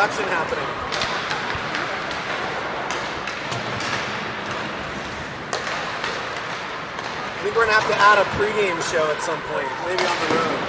action happening. I think we're going to have to add a pregame show at some point, maybe on the road.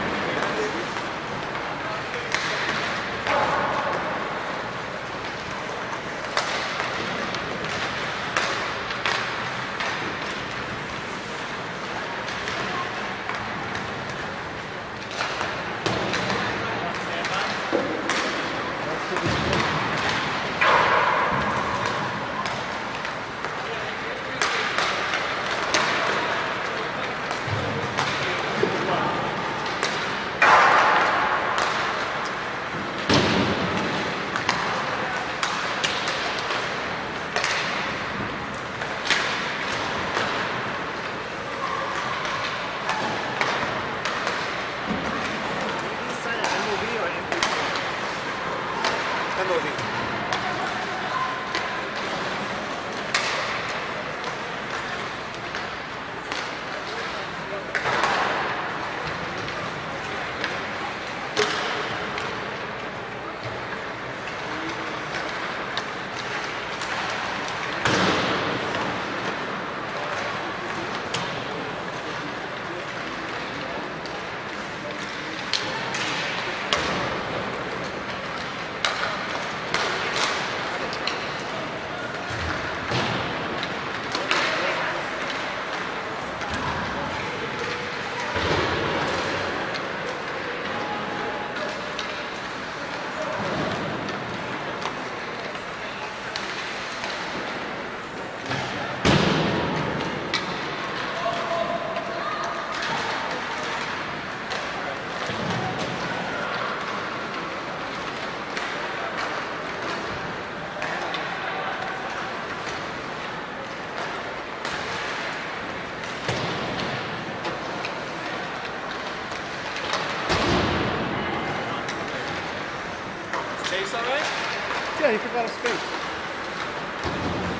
Yeah, he forgot his skates.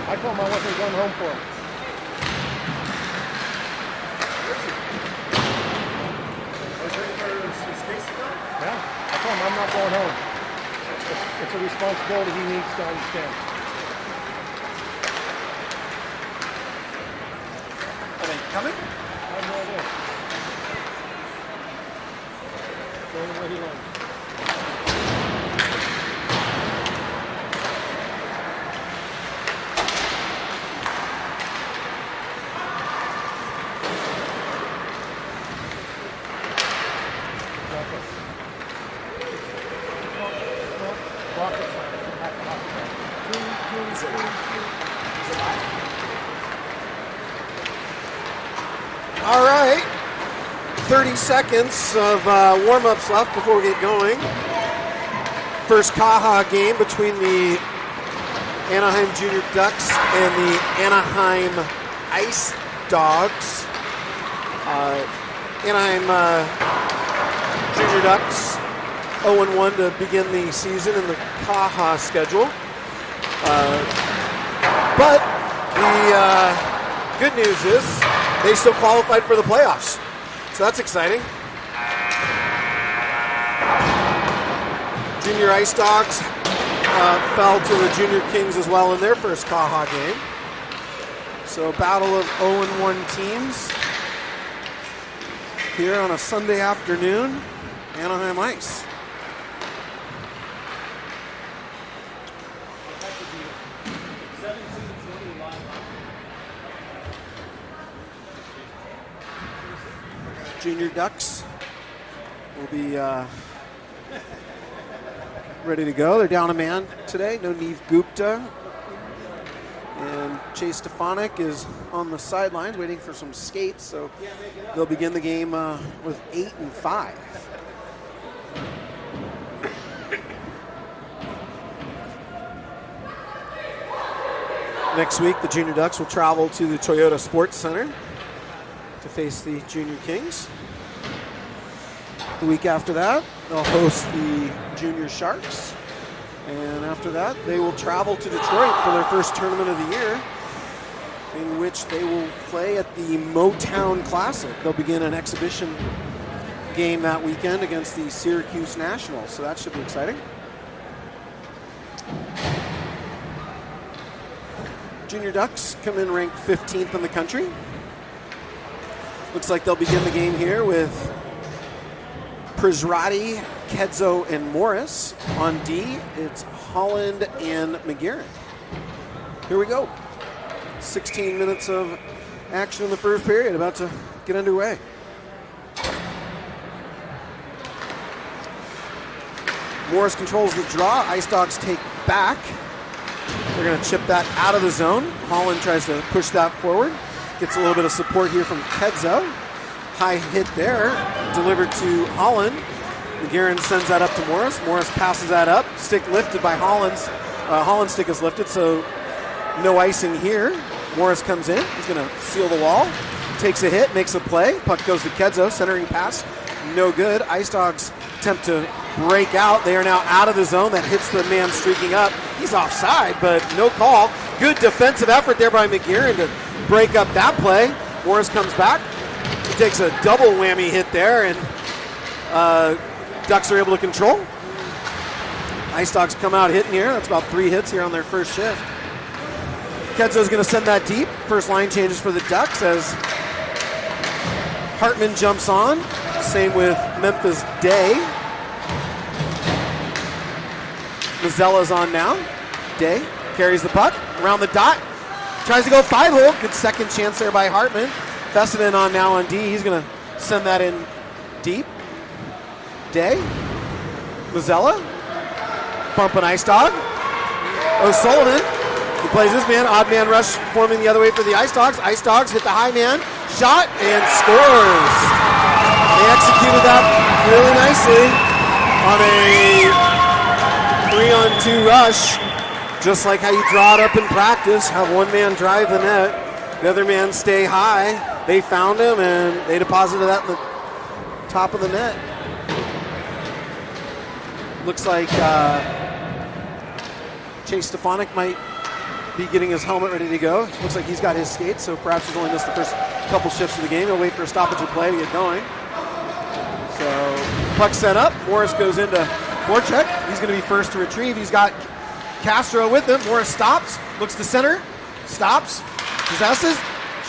I told him I wasn't going home for him. Yeah, I told him I'm not going home. It's a responsibility he needs to understand. Are they coming? I have no idea. Going the way he wants. All right, 30 seconds of warm-ups left before we get going. First Caja game between the Anaheim Junior Ducks and the Anaheim Ice Dogs. Anaheim Junior Ducks 0-1 to begin the season in the Caja schedule. But the good news is they still qualified for the playoffs. So that's exciting. Junior Ice Dogs fell to the Junior Kings as well in their first Caja game. So a battle of 0-1 teams here on a Sunday afternoon, Anaheim Ice. Junior Ducks will be ready to go. They're down a man today. No Neve Gupta. And Chase Stefanik is on the sidelines waiting for some skates. So they'll begin the game with 8 and 5. Next week, the Junior Ducks will travel to the Toyota Sports Center to face the Junior Kings. The week after that, they'll host the Junior Sharks. And after that, they will travel to Detroit for their first tournament of the year, in which they will play at the Motown Classic. They'll begin an exhibition game that weekend against the Syracuse Nationals, so that should be exciting. Junior Ducks come in ranked 15th in the country. Looks like they'll begin the game here with Prizrati, Kedzo, and Morris. On D, it's Holland and McGarren. Here we go. 16 minutes of action in the first period, about to get underway. Morris controls the draw. Ice Dogs take back. They're going to chip that out of the zone. Holland tries to push that forward. Gets a little bit of support here from Kedzo. High hit there, delivered to Holland. McGarren sends that up to Morris. Morris passes that up. Stick lifted by Holland's. Holland's stick is lifted, so no icing here. Morris comes in. He's going to seal the wall. Takes a hit, makes a play. Puck goes to Kedzo. Centering pass, no good. Ice Dogs attempt to break out. They are now out of the zone. That hits the man streaking up. He's offside, but no call. Good defensive effort there by McGarren to break up that play. Morris comes back. He takes a double whammy hit there, and Ducks are able to control. Ice Dogs come out hitting here. That's about 3 hits here on their first shift. Kedzo's going to send that deep. First line changes for the Ducks as Hartman jumps on. Same with Memphis Day. Mazzella's on now. Day carries the puck around the dot. Tries to go 5-hole. Good second chance there by Hartman. Fessenden on now on D. He's going to send that in deep. Day. Mazzella. Bumping Ice Dog. O'Sullivan. He plays this man. Odd man rush forming the other way for the Ice Dogs. Ice Dogs hit the high man. Shot and scores. They executed that really nicely on a 3-on-2 rush. Just like how you draw it up in practice. Have one man drive the net. The other man stay high. They found him and they deposited that in the top of the net. Looks like Chase Stefanik might be getting his helmet ready to go. Looks like he's got his skates, so perhaps he's only missed the first couple shifts of the game. He'll wait for a stoppage of play to get going. So puck set up. Morris goes into forecheck. He's going to be first to retrieve. He's got Castro with him. Morris stops, looks to center, stops, possesses,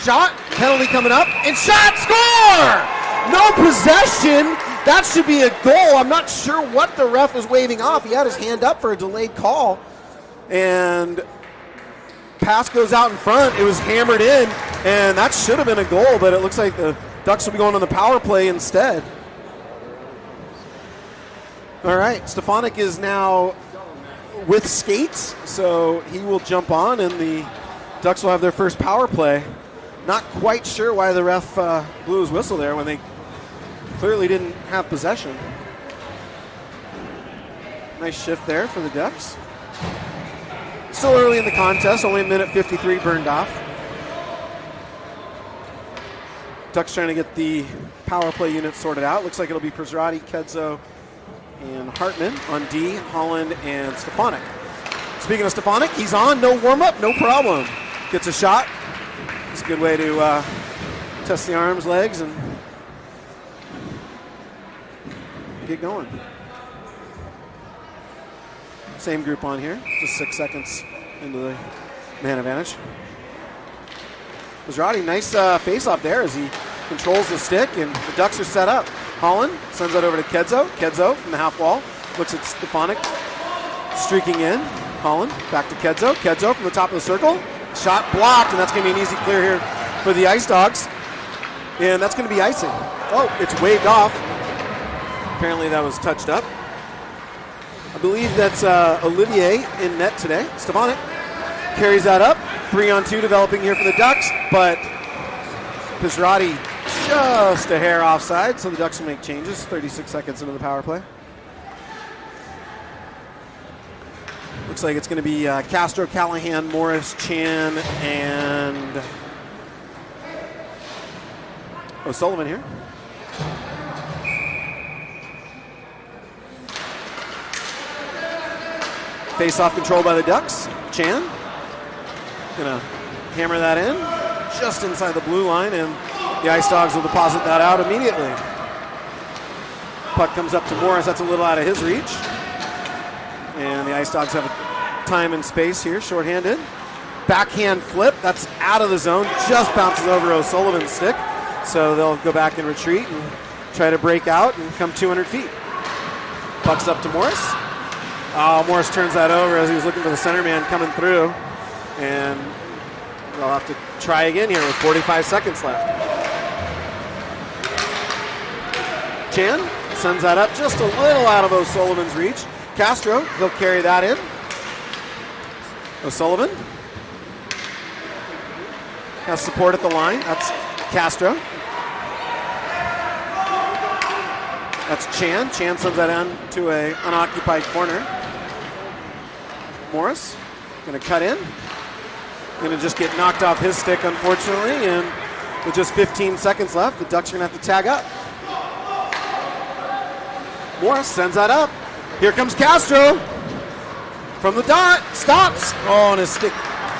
shot, penalty coming up, and shot, score! No possession. That should be a goal. I'm not sure what the ref was waving off. He had his hand up for a delayed call, and pass goes out in front. It was hammered in, and that should have been a goal, but it looks like the Ducks will be going on the power play instead. All right, Stefanik is now with skates, so he will jump on, and the Ducks will have their first power play. Not quite sure why the ref blew his whistle there when they clearly didn't have possession. Nice shift there for the Ducks. Still early in the contest, only a minute 53 burned off. Ducks trying to get the power play unit sorted out. Looks like it'll be Prizrati, Kedzo, and Hartman on D, Holland, and Stefanik. Speaking of Stefanik, he's on, no warm-up, no problem. Gets a shot. It's a good way to test the arms, legs, and get going. Same group on here, just 6 seconds into the man advantage. Prizrati, nice face-off there as he controls the stick, and the Ducks are set up. Holland sends that over to Kedzo. Kedzo from the half wall looks at Stefanik streaking in. Holland back to Kedzo. Kedzo from the top of the circle. Shot blocked, and that's going to be an easy clear here for the Ice Dogs. And that's going to be icing. Oh, it's waved off. Apparently that was touched up. I believe that's Olivier in net today. Stefanik carries that up. 3-on-2 developing here for the Ducks, but Prizrati just a hair offside, so the Ducks will make changes. 36 seconds into the power play. Looks like it's going to be Castro, Callahan, Morris, Chan, and O'Sullivan here. Face-off control by the Ducks. Chan gonna hammer that in just inside the blue line, and the Ice Dogs will deposit that out immediately. Puck comes up to Morris. That's a little out of his reach. And the Ice Dogs have time and space here, shorthanded. backhand flip. That's out of the zone. Just bounces over O'Sullivan's stick. So they'll go back and retreat and try to break out and come 200 feet. Puck's up to Morris. Morris turns that over as he was looking for the center man coming through. And they'll have to try again here with 45 seconds left. Chan sends that up just a little out of O'Sullivan's reach. Castro, he'll carry that in. O'Sullivan has support at the line. That's Castro. That's Chan. Chan sends that in to an unoccupied corner. Morris going to cut in. Going to just get knocked off his stick, unfortunately. And with just 15 seconds left, the Ducks are going to have to tag up. Morris sends that up. Here comes Castro. From the dot. Stops. Oh, and his stick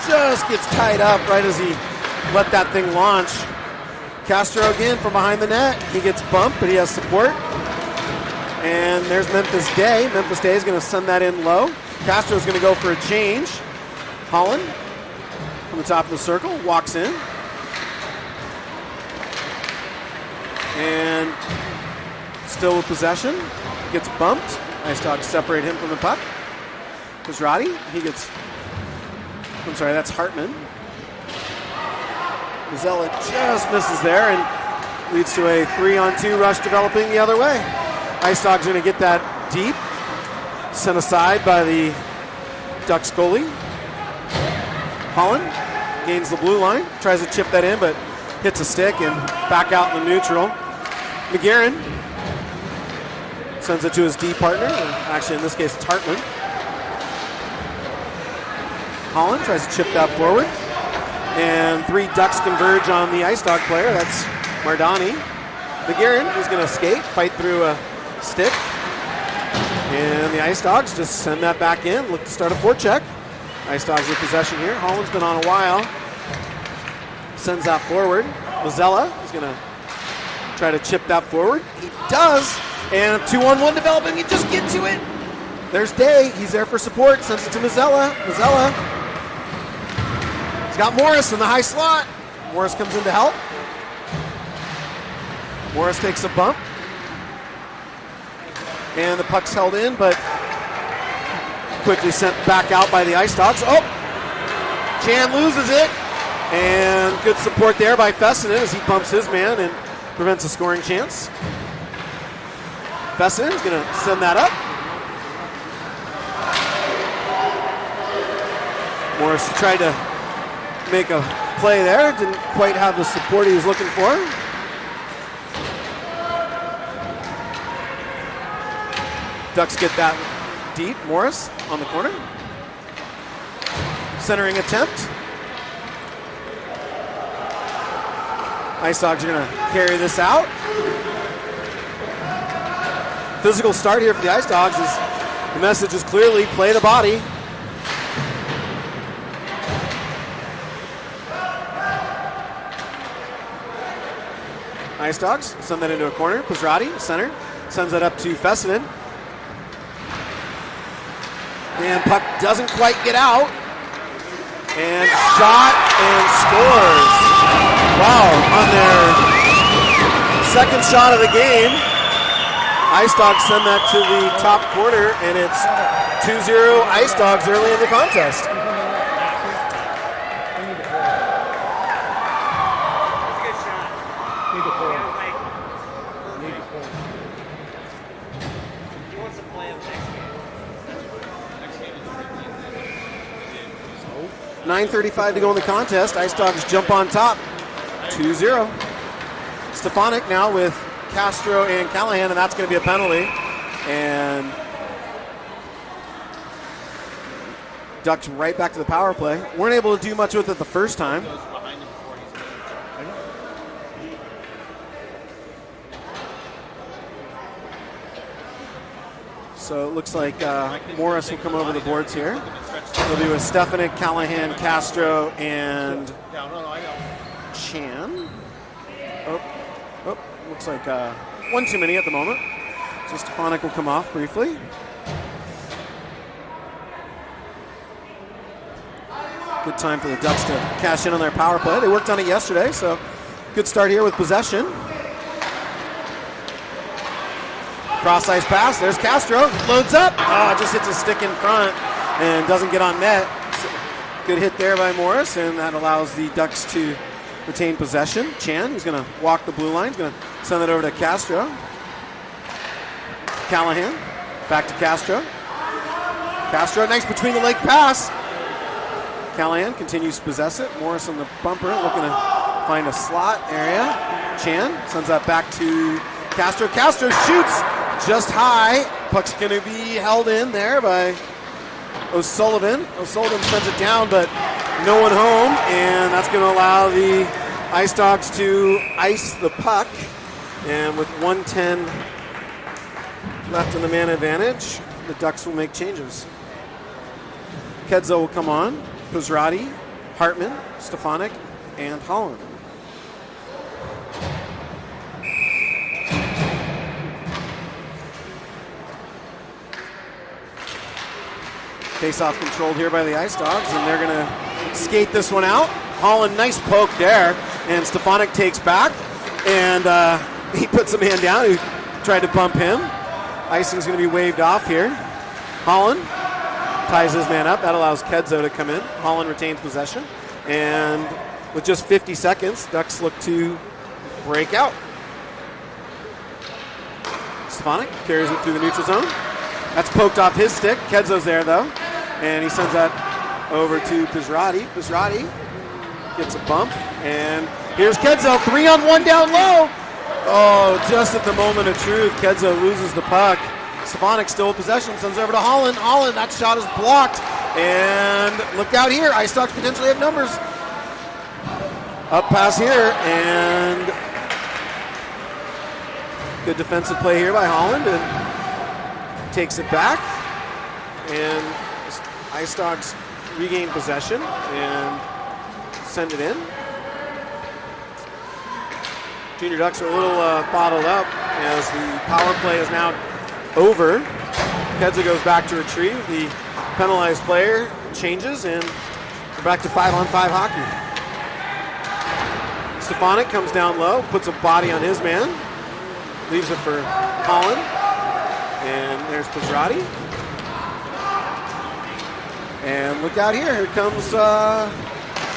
just gets tied up right as he let that thing launch. Castro again from behind the net. He gets bumped, but he has support. And there's Memphis Day. Memphis Day is going to send that in low. Castro's going to go for a change. Holland from the top of the circle walks in. And still with possession. Gets bumped. Ice Dogs separate him from the puck. Pizzotti, that's Hartman. Mazzella just misses there and leads to a 3-on-2 rush developing the other way. Ice Dogs are going to get that deep. Sent aside by the Ducks goalie. Holland gains the blue line, tries to chip that in, but hits a stick and back out in the neutral. McGarren sends it to his D partner, actually in this case it's Hartman. Holland tries to chip that forward. And 3 Ducks converge on the Ice Dog player. That's Mardani. McGarren is going to skate, fight through a stick. And the Ice Dogs just send that back in, look to start a forecheck. Ice Dogs with possession here. Holland's been on a while. Sends that forward. Mazzella is going to try to chip that forward. He does. And a 2-on-1 developing. You just get to it. There's Day. He's there for support. Sends it to Mazzella. Mazzella. He's got Morris in the high slot. Morris comes in to help. Morris takes a bump. And the puck's held in, but quickly sent back out by the Ice Dogs. Oh! Chan loses it. And good support there by Fessenden as he bumps his man and prevents a scoring chance. Fessenden is going to send that up. Morris tried to make a play there. Didn't quite have the support he was looking for. Ducks get that deep. Morris on the corner. Centering attempt. Ice Dogs are going to carry this out. Physical start here for the Ice Dogs. The message is clearly play the body. Ice Dogs send that into a corner. Pizzotti, center, sends that up to Fessenden. And puck doesn't quite get out. And shot and scores. Wow, on their second shot of the game, Ice Dogs send that to the top corner, and it's 2-0 Ice Dogs early in the contest. .9:35 to go in the contest. Ice Dogs jump on top, 2-0. Stefanik now with Castro and Callahan, and that's going to be a penalty. And Ducks right back to the power play. Weren't able to do much with it the first time. So it looks like Morris will come over the boards here. They'll do a Stefanik, Callahan, Castro, and Chan. Oh, looks like one too many at the moment. So Stefanik will come off briefly. Good time for the Ducks to cash in on their power play. They worked on it yesterday, so good start here with possession. Cross ice pass. There's Castro. Loads up. Just hits a stick in front and doesn't get on net. Good hit there by Morris, and that allows the Ducks to retain possession. Chan, who's going to walk the blue line, is going to send it over to Castro. Callahan, back to Castro. Castro, nice between the leg pass. Callahan continues to possess it. Morris on the bumper, looking to find a slot area. Chan sends that back to Castro. Castro shoots just high. Puck's going to be held in there by O'Sullivan. O'Sullivan sends it down, but no one home, and that's going to allow the Ice Dogs to ice the puck. And with 1:10 left in the man advantage, the Ducks will make changes. Kedzo will come on. Pizzotti, Hartman, Stefanik, and Holland. Face-off controlled here by the Ice Dogs, and they're going to skate this one out. Holland, nice poke there, and Stefanik takes back, and he puts a man down who tried to bump him. Icing's going to be waved off here. Holland ties his man up. That allows Kedzo to come in. Holland retains possession, and with just 50 seconds, Ducks look to break out. Stefanik carries it through the neutral zone. That's poked off his stick. Kedzo's there, though. And he sends that over to Pizzotti. Pizzotti gets a bump. And here's Kedzo. 3-on-1 down low. Oh, just at the moment of truth, Kedzo loses the puck. Stefanik still with possession. Sends over to Holland. Holland, that shot is blocked. And look out here. Ice Dogs potentially have numbers. Up pass here. And good defensive play here by Holland. And takes it back, and Ice Dogs regain possession and send it in. Junior Ducks are a little bottled up as the power play is now over. Kedzo goes back to retrieve. The penalized player changes, and we're back to 5-on-5 hockey. Stefanik comes down low, puts a body on his man, leaves it for Holland. And there's Pizzotti. And look out here. Here comes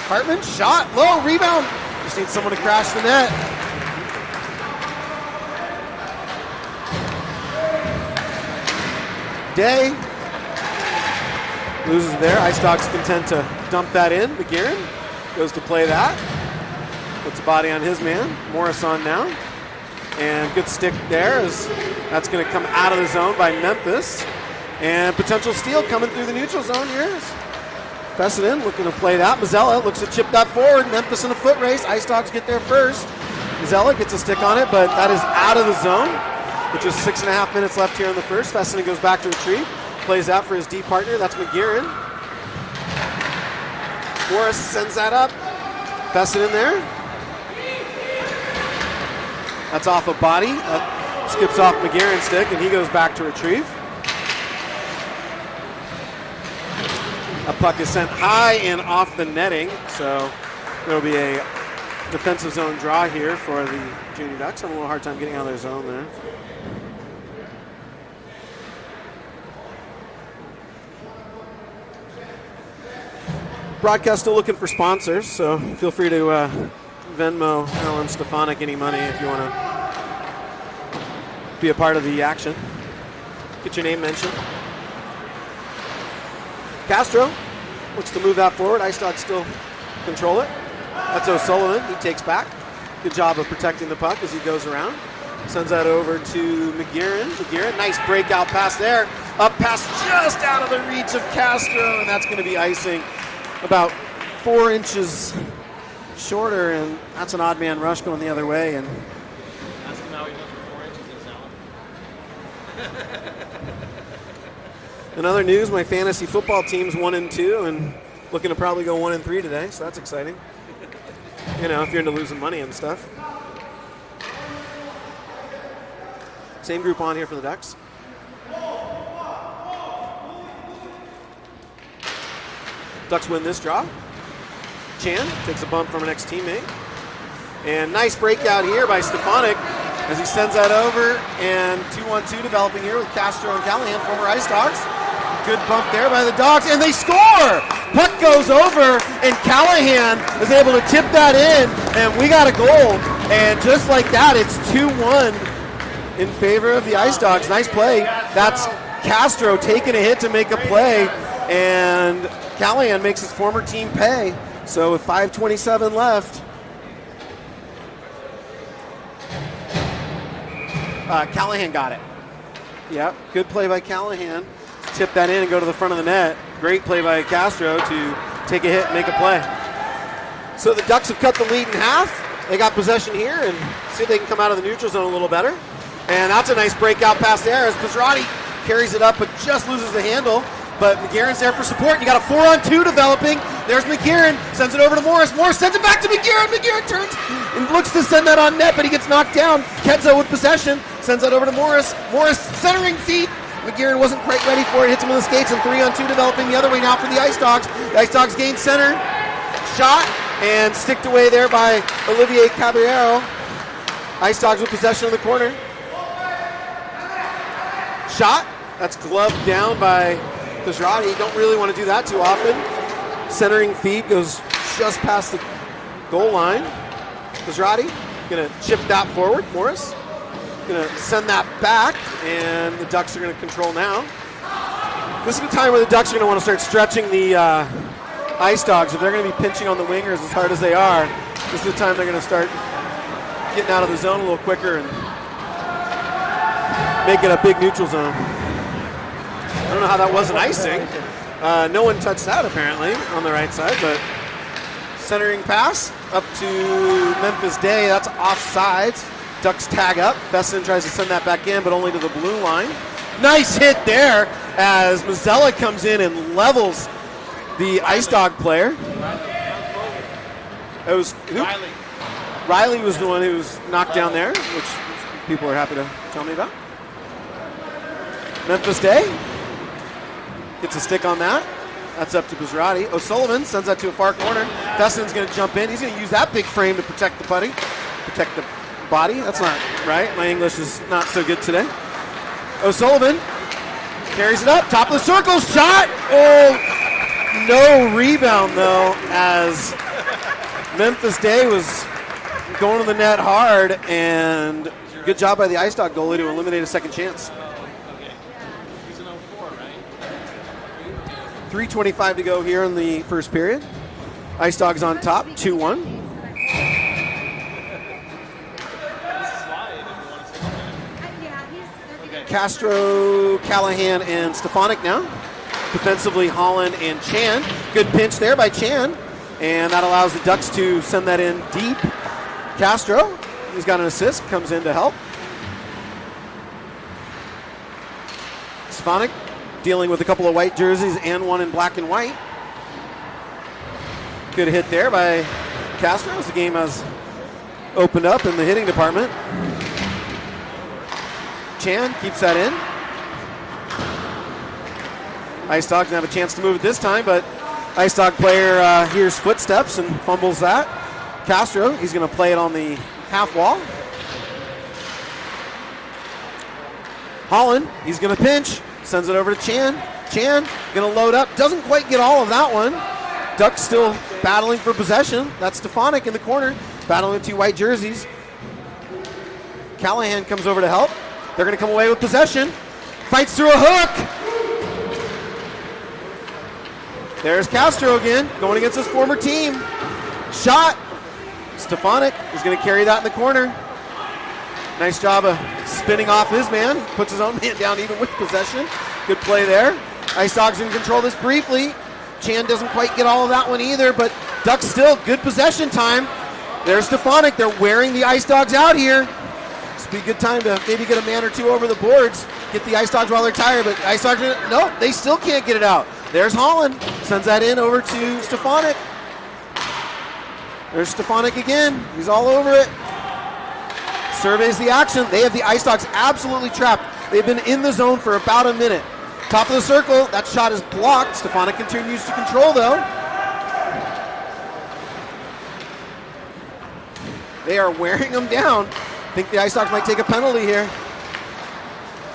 Hartman. Shot. Low. Rebound. Just needs someone to crash the net. Day loses there. Ice Dogs content to dump that in. McGarren goes to play that. Puts a body on his man. Morris on now. And good stick there as that's going to come out of the zone by Memphis. And potential steal coming through the neutral zone here. Fessenden looking to play that. Mazzella looks to chip that forward. Memphis in a foot race. Ice Dogs get there first. Mazzella gets a stick on it, but that is out of the zone. With just 6.5 minutes left here in the first. Fessenden goes back to retrieve. Plays out for his D partner. That's McGarren. Morris sends that up. Fessenden there. That's off a body. That skips off McGarren's stick, and he goes back to retrieve. A puck is sent high and off the netting, so there will be a defensive zone draw here for the Junior Ducks. Having a little hard time getting out of their zone there. Broadcast still looking for sponsors, so feel free to Venmo Alan Stefanik any money if you want to be a part of the action. Get your name mentioned. Castro looks to move that forward. Ice Dogs still control it. That's O'Sullivan. He takes back. Good job of protecting the puck as he goes around. Sends that over to McGarren. McGarren, nice breakout pass there. Up pass just out of the reach of Castro, and that's going to be icing about 4 inches shorter, and that's an odd man rush going the other way. And ask him how he went for 4 inches in salad. in other news, my fantasy football team's 1-2 and looking to probably go 1-3 today, so that's exciting. You know, if you're into losing money and stuff. Same group on here for the Ducks. Ducks win this draw. Chan takes a bump from an ex-teammate. And nice breakout here by Stefanik as he sends that over. And 2-on-2 developing here with Castro and Callahan, former Ice Dogs. Good bump there by the Dogs, and they score! Puck goes over, and Callahan is able to tip that in, and we got a goal. And just like that, it's 2-1 in favor of the Ice Dogs. Nice play. That's Castro taking a hit to make a play, and Callahan makes his former team pay. So with 5:27 left, Callahan got it. Yep, good play by Callahan. Tip that in and go to the front of the net. Great play by Castro to take a hit and make a play. So the Ducks have cut the lead in half. They got possession here and see if they can come out of the neutral zone a little better. And that's a nice breakout pass there as Pizarrotti carries it up but just loses the handle. But McGarren's there for support. You got a 4-on-2 developing. There's McGarren, sends it over to Morris. Morris sends it back to McGarren. McGarren turns and looks to send that on net, but he gets knocked down. Ketzo with possession, sends that over to Morris. Morris centering feet. McGarren wasn't quite ready for it, hits him with the skates, and 3-on-2 developing the other way now for the Ice Dogs. The Ice Dogs gain center. Shot, and sticked away there by Olivier Caballero. Ice Dogs with possession in the corner. Shot, that's gloved down by Pizarrotti. Don't really want to do that too often. Centering feed goes just past the goal line. Pizarrotti gonna chip that forward. Morris gonna send that back, and the Ducks are gonna control now. This is the time where the Ducks are gonna want to start stretching the Ice Dogs. If they're gonna be pinching on the wingers as hard as they are, this is the time they're gonna start getting out of the zone a little quicker and make it a big neutral zone. I don't know how that wasn't icing. No one touched that apparently on the right side, but centering pass up to Memphis Day. That's offsides. Ducks tag up. Besson tries to send that back in, but only to the blue line. Nice hit there as Mazzella comes in and levels the Ice Dog player. It was who? Riley was the one who was knocked down there, which people are happy to tell me about. Memphis Day gets a stick on that. That's up to Pizarrotti. O'Sullivan sends that to a far corner. Besson's going to jump in. He's going to use that big frame to protect the body. That's not right. My English is not so good today. O'Sullivan carries it up. Top of the circle. Shot. Oh, no rebound, though, as Memphis Day was going to the net hard. And good job by the Ice Dog goalie to eliminate a second chance. 3:25 to go here in the first period. Ice Dogs on top, 2-1. Castro, Callahan, and Stefanik now. Defensively, Holland and Chan. Good pinch there by Chan. And that allows the Ducks to send that in deep. Castro, he's got an assist, comes in to help. Stefanik dealing with a couple of white jerseys and one in black and white. Good hit there by Castro as the game has opened up in the hitting department. Chan keeps that in. Ice Dogs have a chance to move it this time, but Ice Dog player hears footsteps and fumbles that. Castro, he's going to play it on the half wall. Holland, he's going to pinch. Sends it over to Chan. Chan going to load up. Doesn't quite get all of that one. Ducks still battling for possession. That's Stefanik in the corner, battling with two white jerseys. Callahan comes over to help. They're going to come away with possession. Fights through a hook. There's Castro again, going against his former team. Shot. Stefanik is going to carry that in the corner. Nice job of spinning off his man. Puts his own man down even with possession. Good play there. Ice Dogs in control this briefly. Chan doesn't quite get all of that one either, but Ducks still good possession time. There's Stefanik. They're wearing the Ice Dogs out here. This would be a good time to maybe get a man or two over the boards. Get the Ice Dogs while they're tired, but Ice Dogs, no, they still can't get it out. There's Holland. Sends that in over to Stefanik. There's Stefanik again. He's all over it. Surveys the action. They have the Ice Dogs absolutely trapped. They've been in the zone for about a minute. Top of the circle. That shot is blocked. Stefanik continues to control, though. They are wearing them down. I think the Ice Dogs might take a penalty here.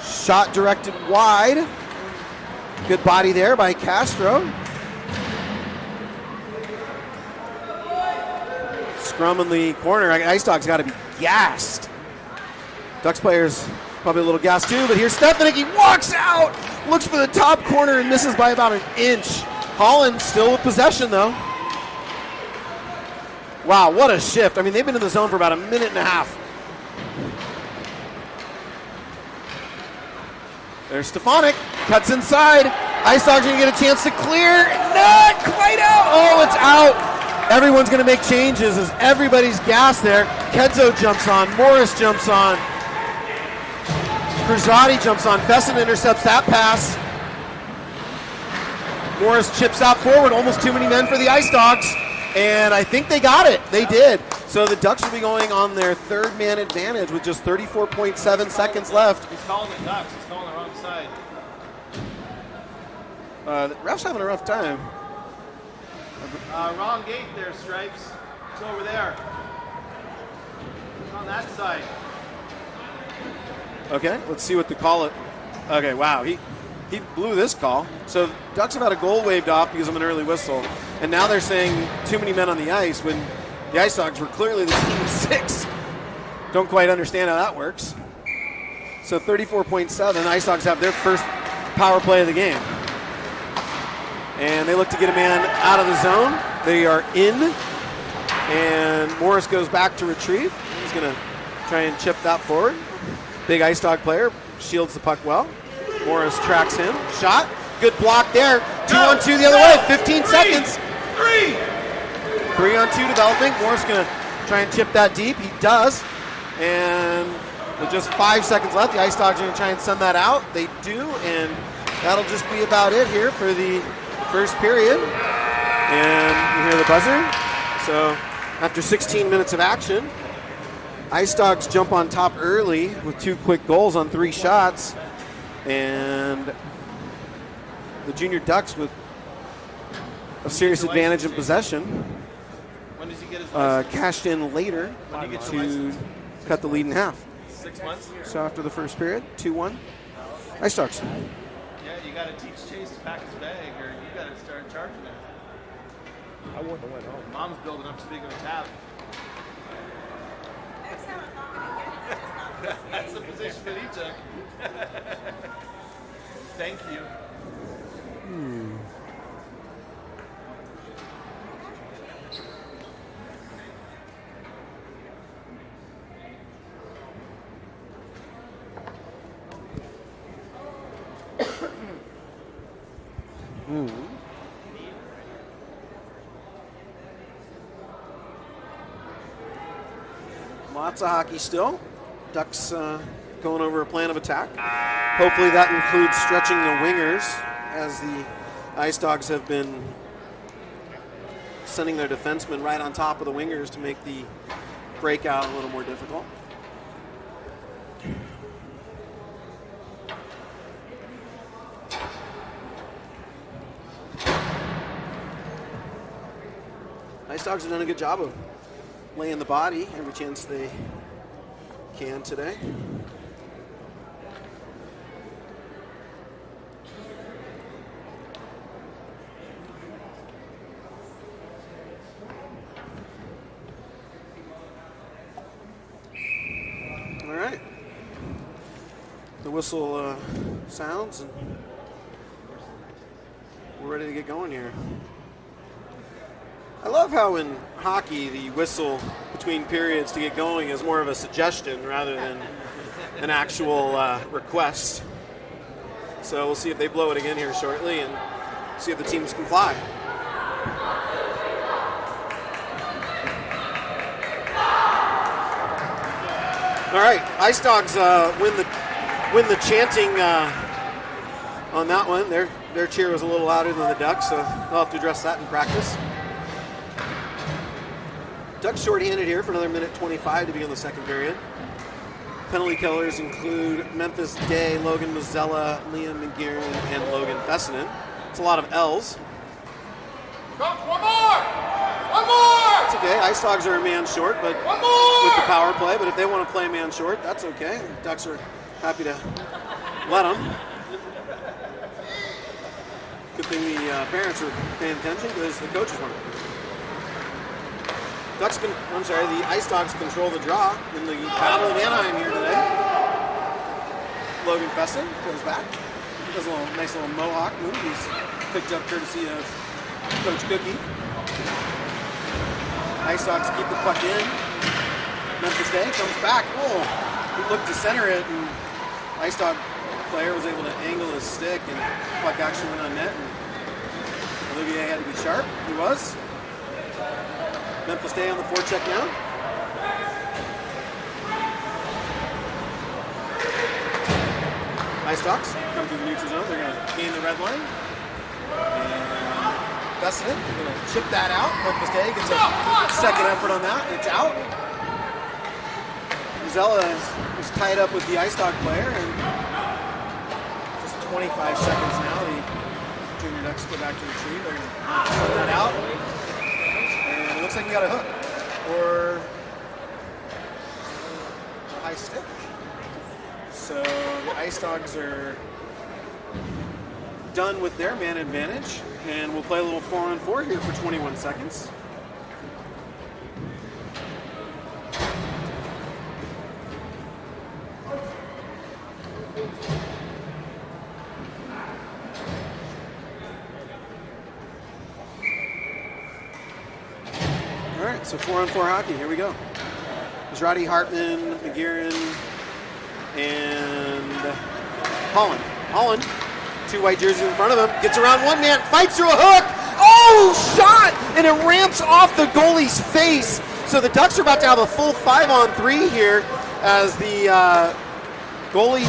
Shot directed wide. Good body there by Castro. Scrum in the corner. Ice Dogs got to be gassed. Ducks players probably a little gassed too, but here's Stefanik. He walks out, looks for the top corner and misses by about an inch. Holland still with possession though. Wow, what a shift. I mean, they've been in the zone for about a minute and a half. There's Stefanik, cuts inside. Ice Dogs are going to get a chance to clear. Not quite out. Oh, it's out. Everyone's going to make changes as everybody's gassed there. Kedzo jumps on. Morris jumps on. Cruzati jumps on. Fesson intercepts that pass. Morris chips out forward. Almost too many men for the Ice Dogs. And I think they got it. They did. So the Ducks will be going on their third man advantage with just 34.7 seconds left. He's calling the Ducks. He's calling the wrong side. The ref's having a rough time. Wrong gate there, Stripes. It's over there. It's on that side. Okay, let's see what the call it. Okay, wow, he blew this call. So Ducks have had a goal waved off because of an early whistle. And now they're saying too many men on the ice when the Ice Dogs were clearly the team of 6. Don't quite understand how that works. So 34.7, Ice Dogs have their first power play of the game. And they look to get a man out of the zone. They are in. And Morris goes back to retrieve. He's going to try and chip that forward. Big Ice Dog player shields the puck well. Morris tracks him. Shot. Good block there. 2-on-2 the other way. 15 seconds. 3-on-2 developing. Morris going to try and chip that deep. He does. And with just 5 seconds left, the Ice Dogs are going to try and send that out. They do. And that'll just be about it here for the first period. And you hear the buzzer. So after 16 minutes of action, Ice Dogs jump on top early with 2 quick goals on 3 shots. And the Junior Ducks with a serious advantage in possession. When does he get his license? Cashed in later to cut the lead in half. 6 months? So after the first period, 2-1. Ice Dogs. Yeah, you got to teach Chase to pack his bag, or you got to start charging him. I wouldn't have went home. Mom's building up too big of a tab. That's the position that he took. Thank you. Lots of hockey still. Ducks going over a plan of attack. Hopefully that includes stretching the wingers, as the Ice Dogs have been sending their defensemen right on top of the wingers to make the breakout a little more difficult. Ice Dogs have done a good job of laying the body every chance they can today. All right. The whistle sounds and we're ready to get going here. I love how in hockey the whistle between periods to get going is more of a suggestion rather than an actual request. So we'll see if they blow it again here shortly and see if the teams comply. All right, Ice Dogs win the chanting on that one. Their cheer was a little louder than the Ducks, so they'll have to address that in practice. Ducks shorthanded here for another minute 25 to begin the second period. Penalty killers include Memphis Day, Logan Mazzella, Liam McGearan, and Logan Fessenden. It's a lot of L's. Coach, one more! One more! It's okay. Ice Dogs are a man short, but with the power play. But if they want to play man short, that's okay. Ducks are happy to let them. Good thing the parents are paying attention because the coaches weren't. The Ice Dogs control the draw in the battle in Anaheim here today. Logan Fesson goes back. Does a nice little mohawk move. He's picked up courtesy of Coach Cookie. Ice Dogs keep the puck in. Memphis Day comes back. Oh, he looked to center it, and Ice Dog player was able to angle his stick, and the puck actually went on net. And Olivier had to be sharp. He was. Memphis Day on the forecheck now. Ice Dogs come through the neutral zone. They're going to gain the red line. And Fesson, they're going to chip that out. Memphis Day gets a second effort on that. It's out. Zella is tied up with the Ice Dog player, and just 25 seconds now. The Junior Ducks go back to retrieve. They're going to send that out. And it looks like he got a hook or a high stick. So the Ice Dogs are done with their man advantage, and we'll play a little 4-on-4 here for 21 seconds. All right, so 4-on-4 hockey, here we go. Zrati, Hartman, McGearan, and Holland. Holland, two white jerseys in front of him, gets around one man, fights through a hook. Oh, shot! And it ramps off the goalie's face. So the Ducks are about to have a full 5-on-3 here as the goalie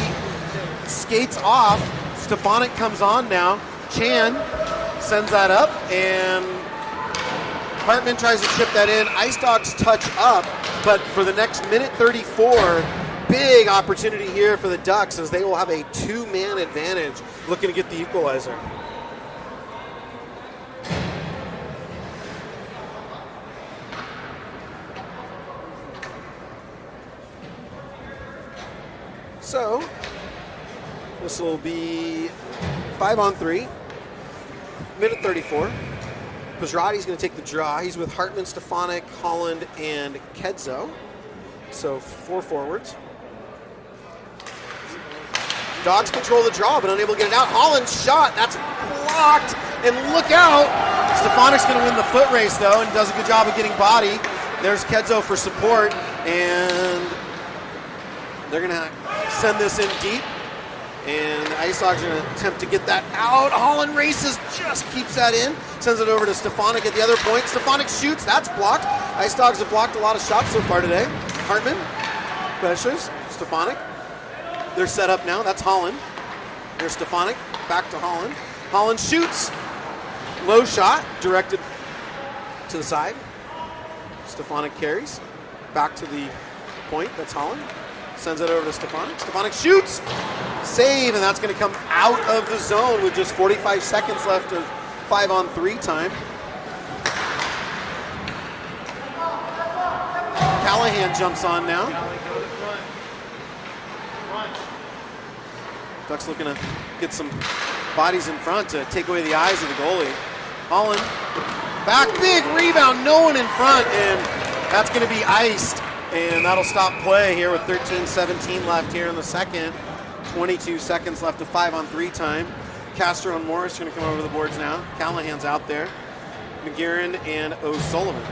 skates off. Stefanik comes on now. Chan sends that up, and Hartman tries to chip that in. Ice Dogs touch up, but for the next minute 34, big opportunity here for the Ducks as they will have a two-man advantage looking to get the equalizer. So this will be 5-on-3, minute 34. Pizarati's going to take the draw. He's with Hartman, Stefanik, Holland, and Kedzo. So 4 forwards. Dogs control the draw, but unable to get it out. Holland's shot, that's blocked, and look out. Stefanik's going to win the foot race, though, and does a good job of getting body. There's Kedzo for support, and they're going to send this in deep. And the Ice Dogs are going to attempt to get that out. Holland races, just keeps that in. Sends it over to Stefanik at the other point. Stefanik shoots, that's blocked. Ice Dogs have blocked a lot of shots so far today. Hartman, pressures, Stefanik. They're set up now, that's Holland. There's Stefanik, back to Holland. Holland shoots, low shot, directed to the side. Stefanik carries, back to the point, that's Holland. Sends it over to Stefanik. Stefanik shoots, save, and that's going to come out of the zone with just 45 seconds left of 5-on-3 time. Callahan jumps on now. Ducks looking to get some bodies in front to take away the eyes of the goalie. Holland, back, big rebound, no one in front, and that's going to be iced. And that'll stop play here with 13:17 left here in the second. 22 seconds left of 5-on-3 time. Castro and Morris are going to come over the boards now. Callahan's out there. McGearan and O'Sullivan.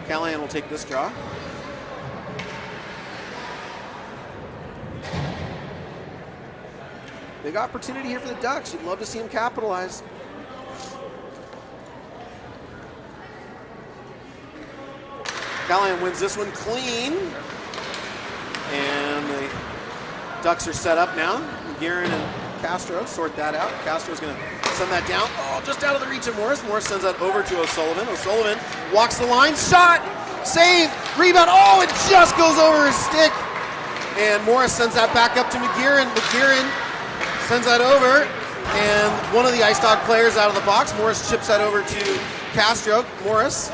Callahan will take this draw. Big opportunity here for the Ducks. You'd love to see them capitalize. Callahan wins this one clean. And the Ducks are set up now. McGearan and Castro sort that out. Castro's going to send that down. Oh, just out of the reach of Morris. Morris sends that over to O'Sullivan. O'Sullivan walks the line. Shot! Save! Rebound! Oh, it just goes over his stick. And Morris sends that back up to McGearin. McGearin sends that over. And one of the Ice Dog players out of the box. Morris chips that over to Castro. Morris.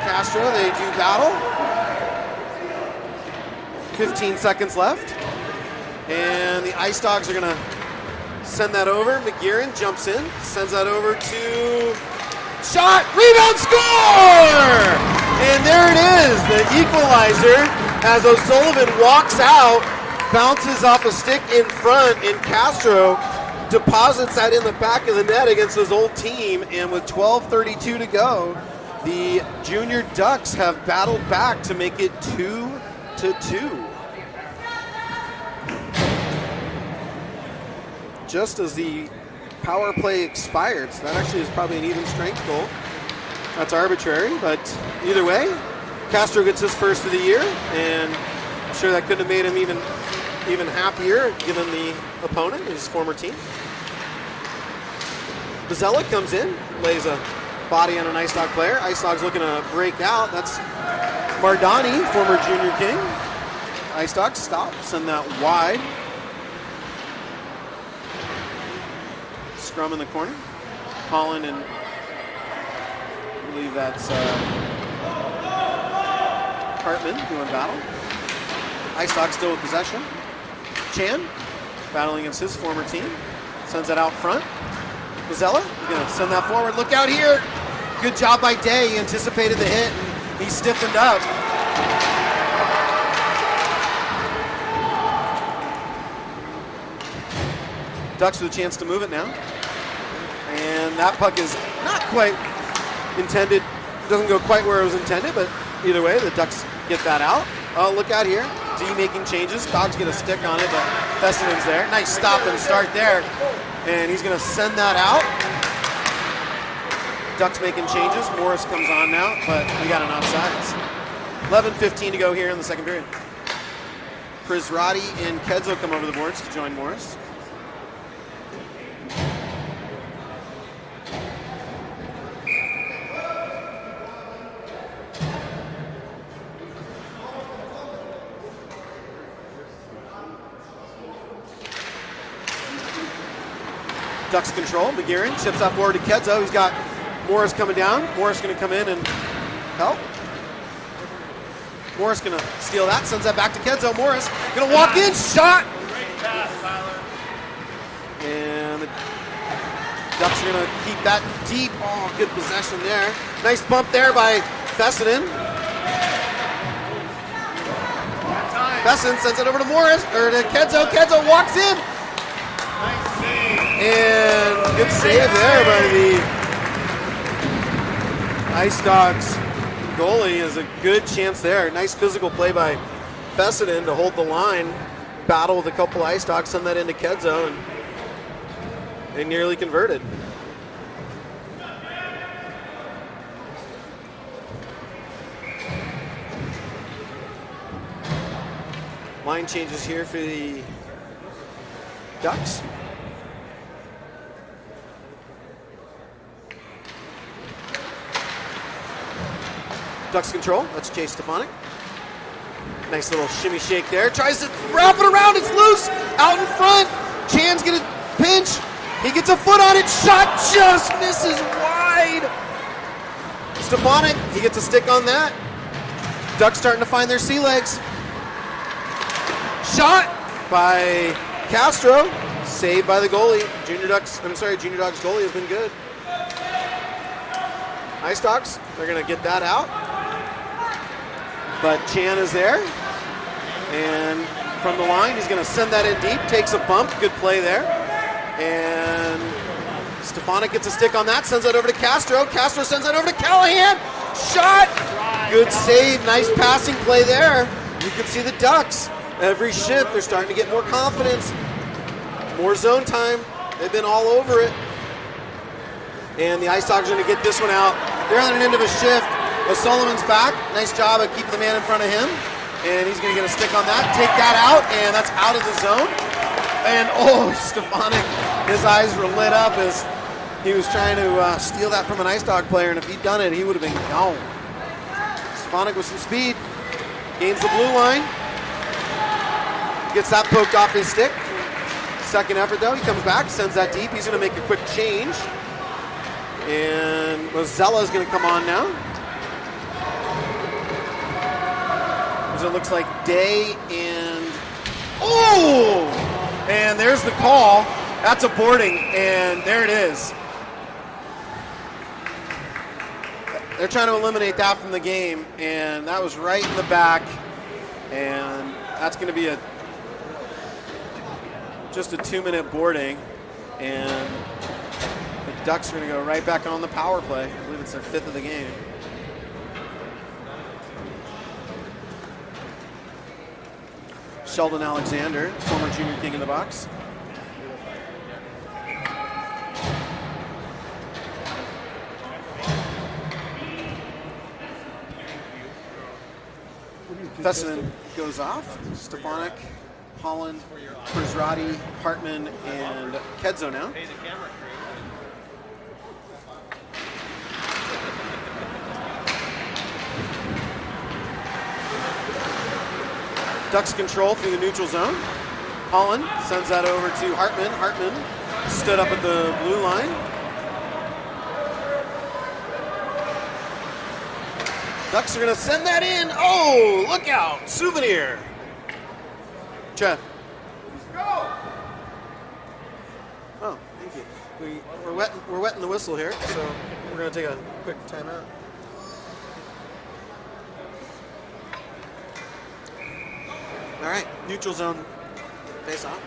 Castro, they do battle. 15 seconds left. And the Ice Dogs are going to send that over. McGearin jumps in, sends that over to shot, rebound, score! And there it is, the equalizer as O'Sullivan walks out, bounces off a stick in front, and Castro deposits that in the back of the net against his old team. And with 12:32 to go, the Junior Ducks have battled back to make it 2-2. Just as the power play expired, so that actually is probably an even strength goal. That's arbitrary, but either way, Castro gets his first of the year, and I'm sure that could have made him even happier given the opponent, his former team. Bozzella comes in, lays a body on an Ice Dog player. Ice Dog's looking to break out. That's Mardani, former Junior King. Ice Dogs stop, send that wide. Scrum in the corner. Holland and I believe that's Hartman doing battle. Ice Dog still with possession. Chan battling against his former team. Sends it out front. Bozzella, he's going to send that forward. Look out here. Good job by Day. He anticipated the hit and he stiffened up. Ducks with a chance to move it now. And that puck is not quite intended, doesn't go quite where it was intended, but either way, the Ducks get that out. Oh, look out here. D making changes. Dogs get a stick on it, but Fessinen's there. Nice stop and start there. And he's going to send that out. Ducks making changes. Morris comes on now, but we got an offsides. 11:15 to go here in the second period. Prizrati and Kedzo come over the boards to join Morris. Ducks control. McGearin chips that forward to Kedzo. He's got Morris coming down. Morris going to come in and help. Morris going to steal that. Sends that back to Kedzo. Morris going to walk in. Shot. Great pass, Tyler. And the Ducks are going to keep that deep. Oh, good possession there. Nice bump there by Fessinen. Fessinen sends it over to Morris, or to Kedzo. Kedzo walks in. And good save there by the Ice Dogs goalie. Is a good chance there. Nice physical play by Fessinen to hold the line. Battle with a couple Ice Dogs, send that into Kedzo, and they nearly converted. Line changes here for the Ducks. Ducks control, that's Chase Stefanik. Nice little shimmy shake there. Tries to wrap it around, it's loose. Out in front, Chan's gonna pinch. He gets a foot on it, shot just misses wide. Stefanik, he gets a stick on that. Ducks starting to find their sea legs. Shot by Castro, saved by the goalie. Junior Dogs goalie has been good. Ice Dogs, they're gonna get that out. But Chan is there, and from the line, he's going to send that in deep, takes a bump, good play there. And Stefanik gets a stick on that, sends that over to Castro. Castro sends that over to Callahan. Shot! Good save, nice passing play there. You can see the Ducks. Every shift, they're starting to get more confidence. More zone time. They've been all over it. And the Ice Dogs are going to get this one out. They're on the end of a shift. O'Sullivan's back. Nice job of keeping the man in front of him. And he's going to get a stick on that. Take that out, and that's out of the zone. And, oh, Stefanik, his eyes were lit up as he was trying to steal that from an Ice Dog player, and if he'd done it, he would have been gone. Stefanik with some speed. Gains the blue line. Gets that poked off his stick. Second effort, though. He comes back, sends that deep. He's going to make a quick change. And Mozella is going to come on now. As it looks like Day and... Oh! And there's the call. That's a boarding, and there it is. They're trying to eliminate that from the game, and that was right in the back. And that's going to be just a 2-minute boarding, and the Ducks are going to go right back on the power play. I believe it's their 5th of the game. Sheldon Alexander, former junior king in the box. Fessenden goes off. Stefanik, Holland, Prizrati, Hartman, and Kedzo now. Ducks control through the neutral zone. Holland sends that over to Hartman. Hartman stood up at the blue line. Ducks are going to send that in. Oh, look out. Souvenir. Chad. Go. Oh, thank you. We're wetting the whistle here, so we're going to take a quick timeout. All right, neutral zone face off.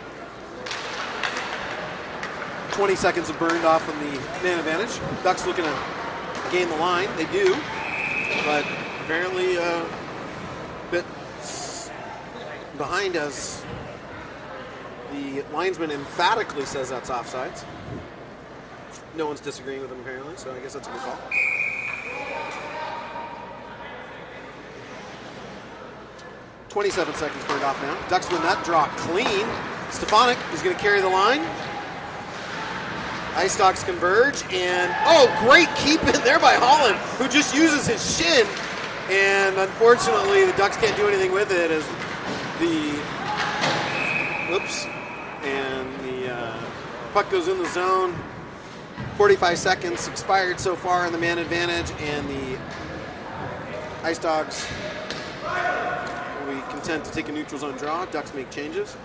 20 seconds have burned off on the man advantage. Ducks looking to gain the line. They do, but apparently a bit behind us. The linesman emphatically says that's offsides. No one's disagreeing with him apparently, so I guess that's a good call. .27 seconds burned off now. Ducks win that draw clean. Stefanik is going to carry the line. Ice Dogs converge, and great keep in there by Holland, who just uses his shin. And unfortunately, the Ducks can't do anything with it as the puck goes in the zone. 45 seconds expired so far in the man advantage, and the Ice Dogs will be content to take a neutral zone draw. Ducks make changes.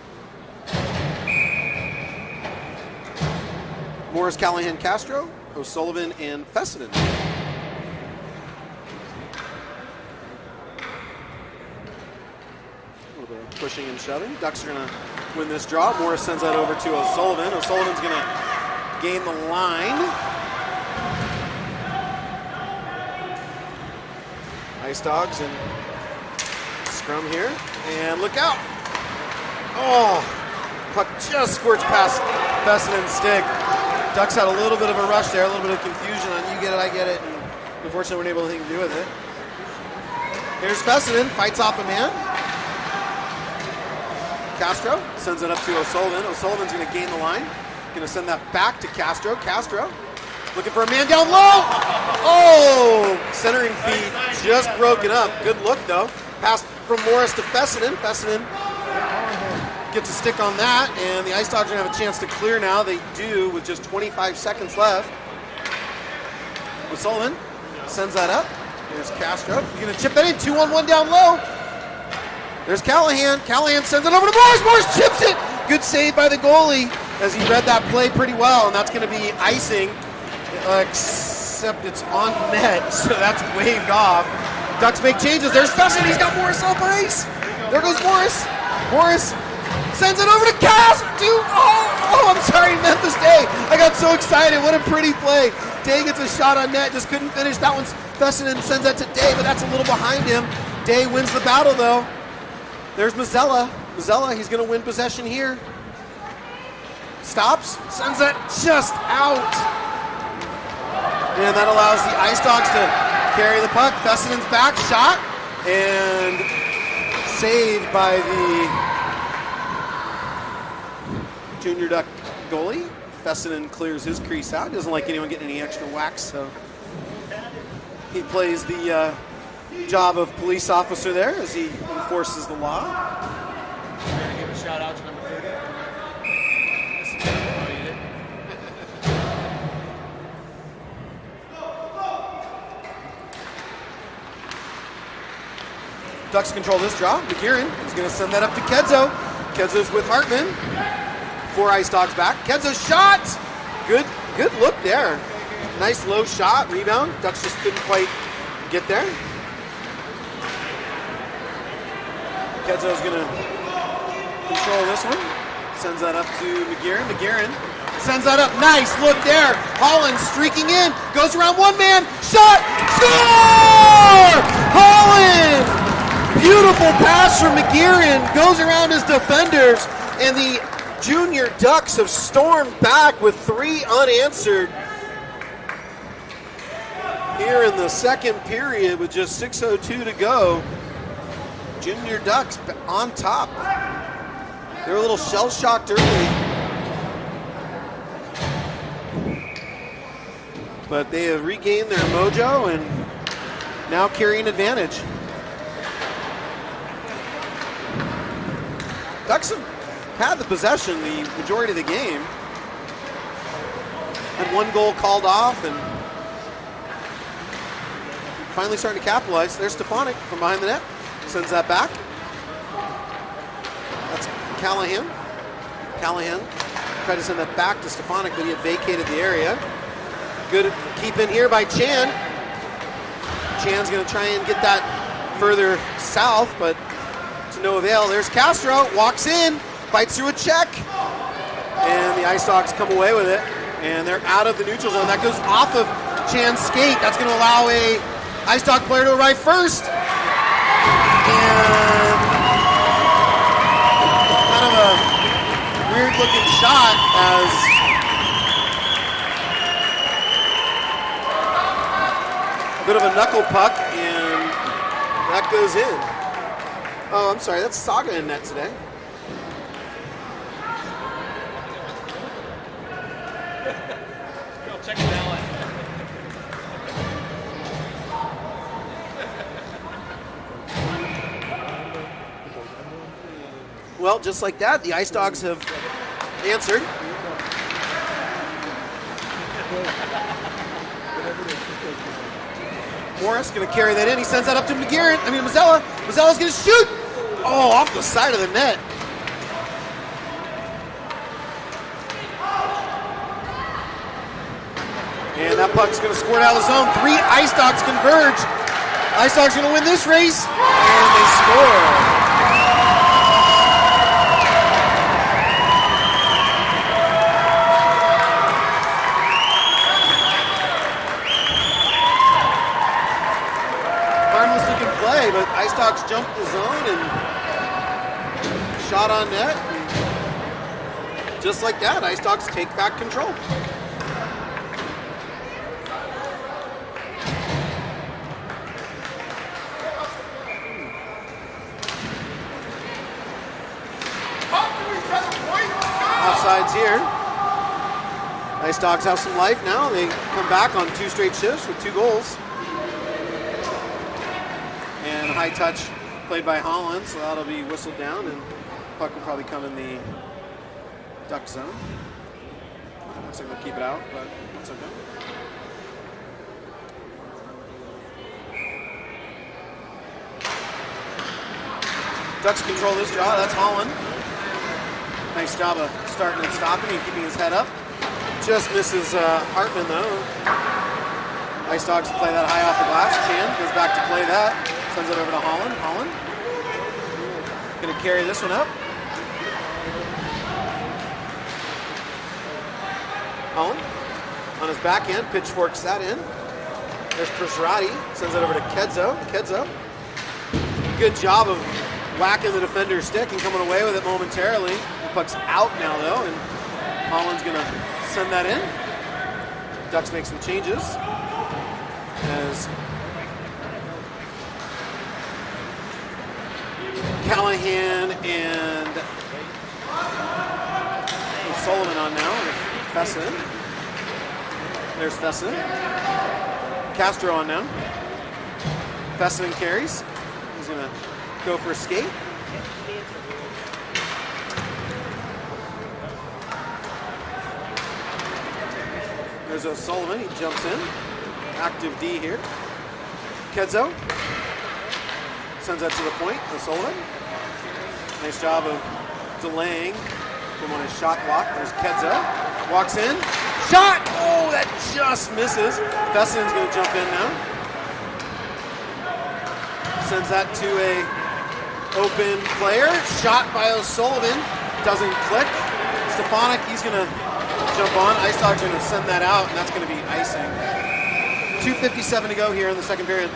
Morris, Callahan, Castro, O'Sullivan, and Fessenden. A little bit of pushing and shoving. Ducks are going to win this draw. Morris sends that over to O'Sullivan. O'Sullivan's going to gain the line. Ice Dogs and scrum here. And look out. Oh, puck just squirts past Fessenden's stick. Ducks had a little bit of a rush there, a little bit of confusion on you get it, I get it, and unfortunately weren't able to anything to do with it. Here's Fessenden, fights off a man. Castro sends it up to O'Sullivan. O'Sullivan's going to gain the line. Going to send that back to Castro. Castro looking for a man down low. Oh, centering feed just broken up. Good look though. Pass from Morris to Fessenden. Fessenden gets a stick on that, and the Ice Dogs are going to have a chance to clear now. They do with just 25 seconds left. O'Sullivan sends that up. There's Castro. He's going to chip that in. 2-on-1 down low. There's Callahan. Callahan sends it over to Morris. Morris chips it. Good save by the goalie as he read that play pretty well, and that's going to be icing, except it's on net, so that's waved off. Ducks make changes. There's Fessenden. He's got Morris off ice. There goes Morris. Morris sends it over to Cass. I'm sorry, Memphis Day. I got so excited. What a pretty play. Day gets a shot on net, just couldn't finish. That one's Fessenden sends that to Day, but that's a little behind him. Day wins the battle, though. There's Mazzella. Mazzella, he's going to win possession here. Stops, sends that just out. And that allows the Ice Dogs to carry the puck. Fessenden's back, shot, and saved by the Junior Duck goalie. Fessenden clears his crease out. Doesn't like anyone getting any extra whacks, so he plays the job of police officer there as he enforces the law. We're gonna give a shout Ducks control this draw. McGearin is going to send that up to Kedzo. Kedzo's with Hartman. 4 Ice Dogs back. Kedzo's shot. Good look there. Nice low shot, rebound. Ducks just couldn't quite get there. Kedzo's going to control this one. Sends that up to McGearin. McGearin sends that up. Nice look there. Holland streaking in. Goes around one man. Shot. Score! Holland! Beautiful pass from McGearin. Goes around his defenders. And the Junior Ducks have stormed back with 3 unanswered here in the second period with just 6:02 to go. Junior Ducks on top. They were a little shell-shocked early, but they have regained their mojo and now carrying advantage. Ducks have had the possession the majority of the game. Had 1 goal called off and finally starting to capitalize. There's Stefanik from behind the net. Sends that back. That's Callahan. Callahan tried to send that back to Stefanik, but he had vacated the area. Good keep in here by Chan. Chan's going to try and get that further south, but to no avail. There's Castro, walks in, fights through a check, and the Ice Dogs come away with it, and they're out of the neutral zone. That goes off of Chan's skate. That's going to allow a Ice Dog player to arrive first. And kind of a weird looking shot as a bit of a knuckle puck, and that goes in. Oh, I'm sorry, that's Saga in net today. Go check it out. Well, just like that, the Ice Dogs have answered. Morris going to carry that in. He sends that up to Mazzella. Mazzella's going to shoot. Oh, off the side of the net. And that puck's going to squirt out of the zone. 3 Ice Dogs converge. Ice Dogs going to win this race. And they score. But Ice Dogs jumped the zone and shot on net. And just like that, Ice Dogs take back control. Offsides here. Ice Dogs have some life now. They come back on 2 straight shifts with 2 goals. And high touch played by Holland, so that'll be whistled down, and puck will probably come in the Duck zone. Looks like they'll keep it out, but that's okay. Ducks control this draw. That's Holland. Nice job of starting and stopping and keeping his head up. Just misses Hartman though. Ice Dogs play that high off the glass. Chan goes back to play that. Sends it over to Holland. Holland going to carry this one up. Holland on his backhand, pitchforks that in. There's Prisrati, sends it over to Kedzo. Kedzo, good job of whacking the defender's stick and coming away with it momentarily. The puck's out now though, and Holland's going to send that in. Ducks make some changes as Callahan and Sullivan on now. Fessin. There's Fessin. Castro on now. Fessin carries. He's going to go for a skate. There's O'Sullivan. He jumps in. Active D here. Kedzo. Sends that to the point. O'Sullivan. Nice job of delaying from on his shot block. There's Kedza. Walks in. Shot! Oh, that just misses. Fessinen's going to jump in now. Sends that to a open player. Shot by O'Sullivan. Doesn't click. Stefanik, he's going to jump on. Ice Dogs are going to send that out, and that's going to be icing. 2:57 to go here in the second period.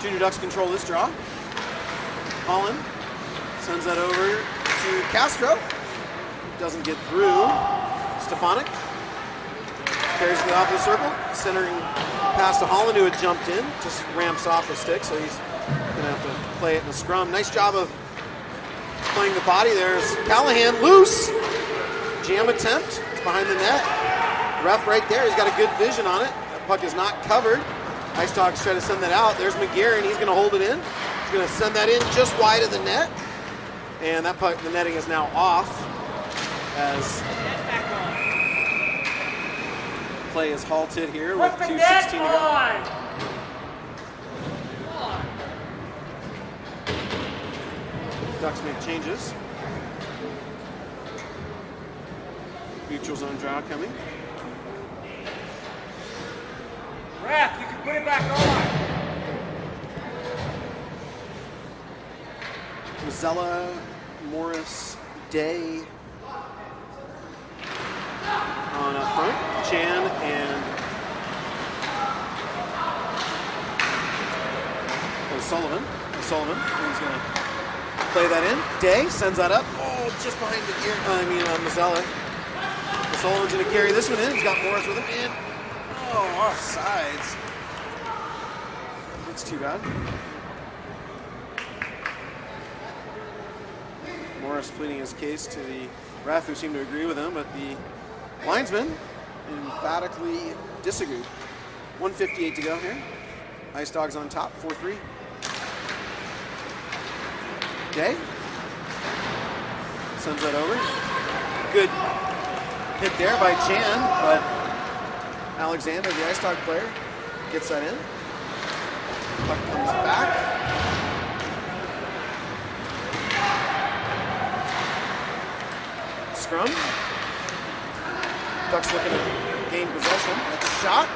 Junior Ducks control this draw. Holland sends that over to Castro. Doesn't get through. Stefanik carries to the opposite circle, centering pass to Holland, who had jumped in. Just ramps off the stick, so he's going to have to play it in the scrum. Nice job of playing the body. There's Callahan loose. Jam attempt. It's behind the net. Ref right there. He's got a good vision on it. That puck is not covered. Ice Dogs try to send that out. There's McGarren. He's going to hold it in. He's going to send that in just wide of the net. And that puck, the netting is now off as play is halted here with 2:16 to go. Ducks make changes. Neutral zone draw coming. Ref, you can put it back on. Rosella, Morris, Day on up front. Chan and O'Sullivan. O'Sullivan, who's going to play that in. Day sends that up. Oh, just behind the ear. Rosella. O'Sullivan's going to carry this one in. He's got Morris with him. And off sides. That's too bad. Morris pleading his case to the ref, who seemed to agree with him, but the linesman emphatically disagreed. 1:58 to go here. Ice Dogs on top, 4-3. Day sends that over. Good hit there by Chan, but Alexander, the Ice Dog player, gets that in. Puck comes back. Scrum. Ducks looking to gain possession. That's a shot.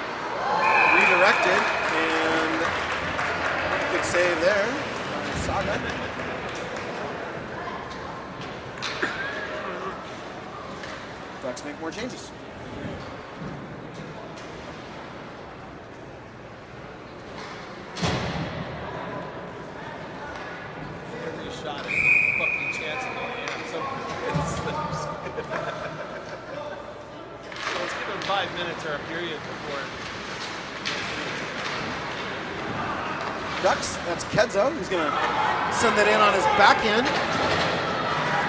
Redirected. And good save there. Saga. Ducks make more changes. Every shot is a fucking chance of going in. Let's give him 5 minutes or a period before. Ducks, that's Kedzo. He's going to send that in on his back end.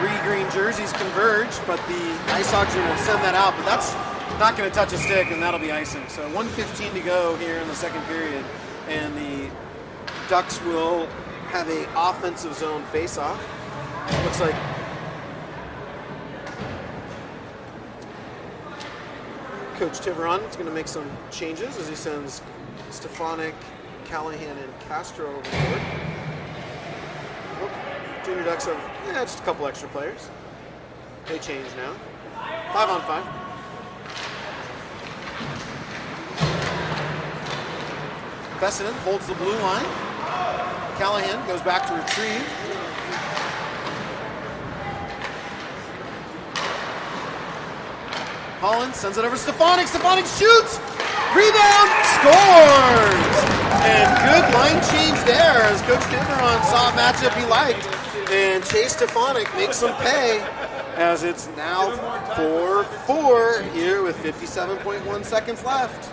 3 green jerseys converge, but the Ice Dogs will send that out, but that's not going to touch a stick, and that'll be icing. So 1:15 to go here in the second period, and the Ducks will have a offensive zone face-off. Looks like Coach Tiveron is going to make some changes as he sends Stefanik, Callahan, and Castro overboard. Junior Ducks have just a couple extra players. They change now. 5-on-5. Fessinen holds the blue line. Callahan goes back to retrieve. Holland sends it over to Stefanik. Stefanik shoots! Rebound! Scores! And good line change there as Coach Tiveron saw a matchup he liked. And Chase Stefanik makes some pay as it's now 4-4 here with 57.1 seconds left.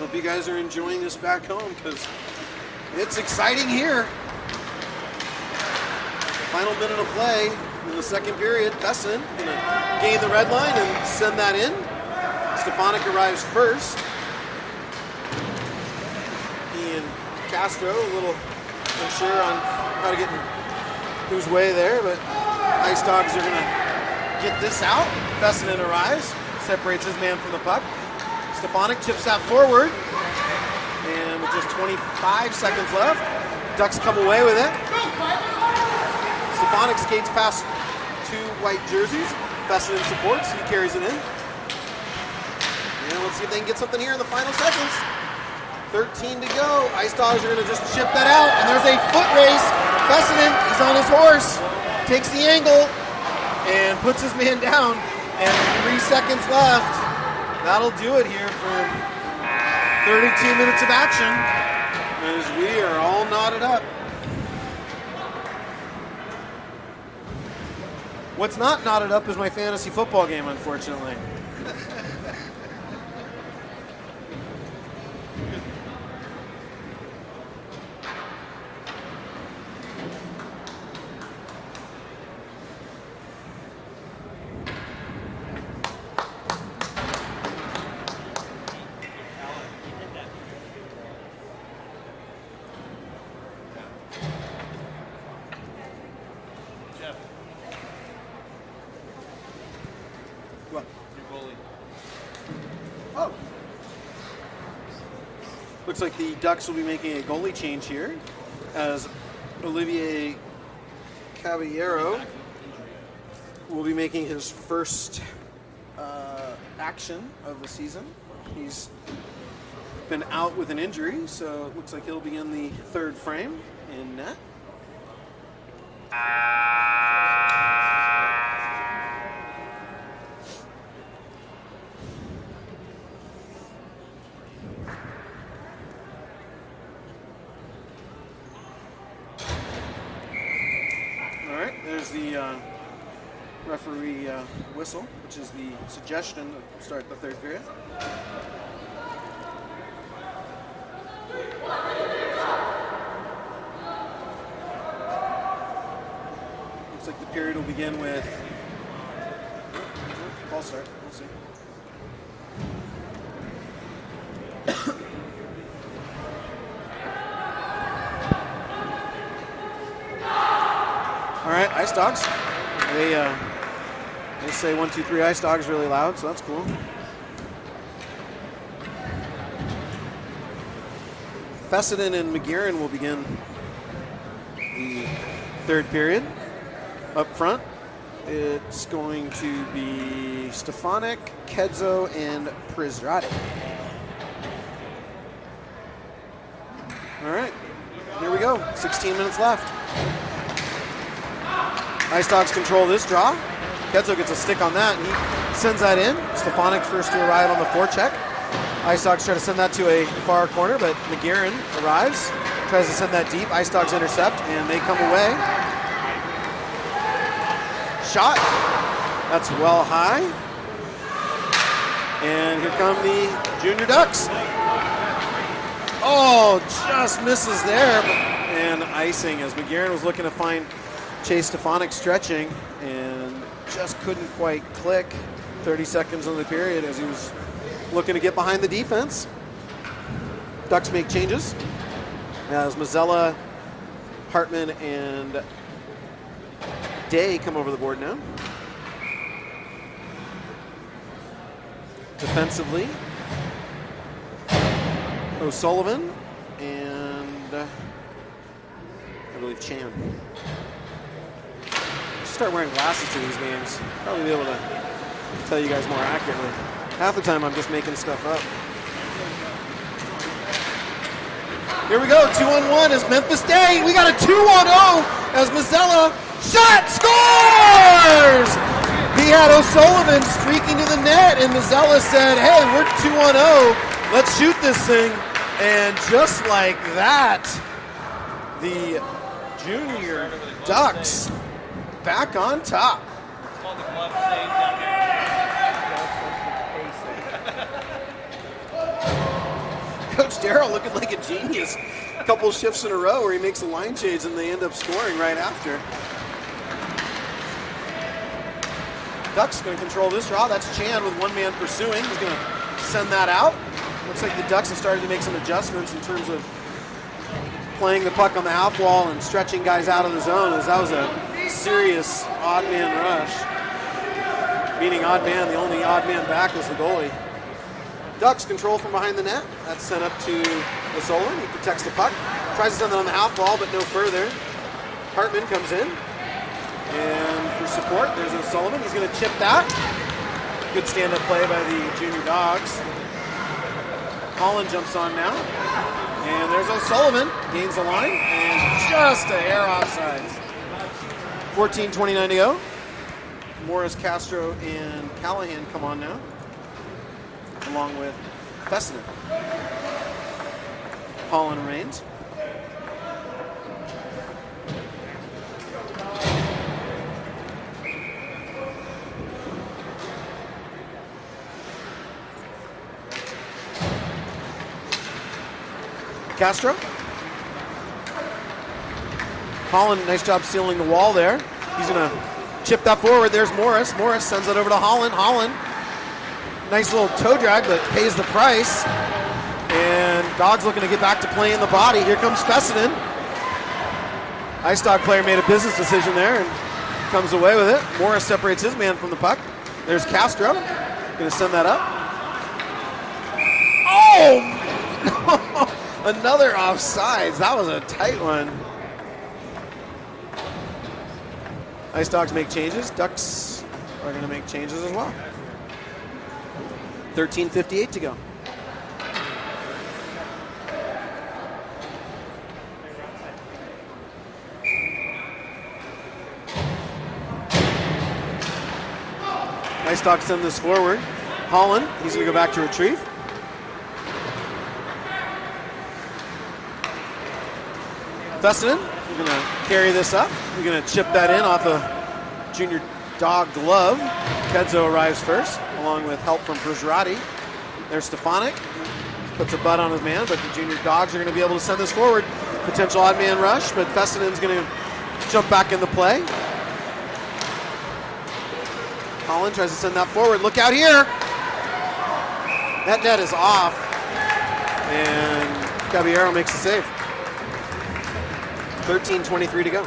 Hope you guys are enjoying this back home because it's exciting here. Final minute of play in the second period. Fessin gonna gain the red line and send that in. Stefanik arrives first. He and Castro a little unsure on how to get in whose way there, but Ice Dogs are gonna get this out. Fessin arrives, separates his man from the puck. Stefanik chips that forward, and with just 25 seconds left, Ducks come away with it. Stefanik skates past two white jerseys. Fessin supports, he carries it in. And let's see if they can get something here in the final seconds. 13 to go. Ice Dogs are gonna just chip that out, and there's a foot race. Fessin, he's on his horse, takes the angle, and puts his man down, and 3 seconds left. That'll do it here for 32 minutes of action as we are all knotted up. What's not knotted up is my fantasy football game, unfortunately. Looks like the Ducks will be making a goalie change here as Olivier Caballero will be making his first action of the season. He's been out with an injury, so it looks like he'll be in the third frame in net. There's the referee whistle, which is the suggestion to start the third period. Looks like the period will begin with false start. We'll see. All right, Ice Dogs. They say 1, 2, 3 Ice Dogs really loud, so that's cool. Fessenden and McGarren will begin the third period. Up front, it's going to be Stefanik, Kedzo, and Prizrati. All right, here we go. 16 minutes left. Ice Dogs control this draw. Kedzo gets a stick on that, and he sends that in. Stefanik first to arrive on the forecheck. Ice Dogs try to send that to a far corner, but McGarren arrives, tries to send that deep. Ice Dogs intercept, and they come away. Shot. That's well high. And here come the Junior Ducks. Oh, just misses there. And icing as McGarren was looking to find Chase Stefanik stretching and just couldn't quite click. 30 seconds on the period as he was looking to get behind the defense. Ducks make changes as Mazzella, Hartman, and Day come over the board now. Defensively, O'Sullivan and I believe Chan. Start wearing glasses to these games. Probably be able to tell you guys more accurately. Half the time I'm just making stuff up. Here we go, 2-on-1 is Memphis Day. We got a 2-on-0 as Mazzella shot scores! He had O'Sullivan streaking to the net, and Mazzella said, hey, we're 2-on-0. Let's shoot this thing. And just like that, the Junior Ducks back on top. It's called the glove save down here. Coach Darrell looking like a genius. A couple shifts in a row where he makes a line change and they end up scoring right after. Ducks going to control this draw. That's Chan with one man pursuing. He's going to send that out. Looks like the Ducks have started to make some adjustments in terms of playing the puck on the half wall and stretching guys out of the zone, as that was a serious odd man rush. Meaning odd man, the only odd man back was the goalie. Ducks control from behind the net. That's sent up to O'Sullivan. He protects the puck. Tries to send it on the half wall, but no further. Hartman comes in. And for support, there's O'Sullivan. He's going to chip that. Good stand-up play by the Junior Dogs. Holland jumps on now. And there's O'Sullivan. Gains the line. And just a hair offsides. 14:29 to go. Morris, Castro, and Callahan come on now, along with Fessenden. Holland remains. Castro. Holland, nice job sealing the wall there. He's going to chip that forward. There's Morris. Morris sends it over to Holland. Holland, nice little toe drag, but pays the price. And Dogs looking to get back to playing the body. Here comes Fessenden. Ice Dog player made a business decision there and comes away with it. Morris separates his man from the puck. There's Castro. Going to send that up. Oh! Another offsides. That was a tight one. Ice Dogs make changes. Ducks are going to make changes as well. 13:58 to go. Ice Dogs send this forward. Holland, he's going to go back to retrieve. Fessenden, we're going to carry this up. We're going to chip that in off a Junior Dog glove. Kedzo arrives first, along with help from Brzarati. There's Stefanik. Puts a butt on his man, but the Junior Dogs are going to be able to send this forward. Potential odd man rush, but Fessenden's going to jump back in the play. Holland tries to send that forward. Look out here. That net is off. And Caballero makes the save. 13:23 to go.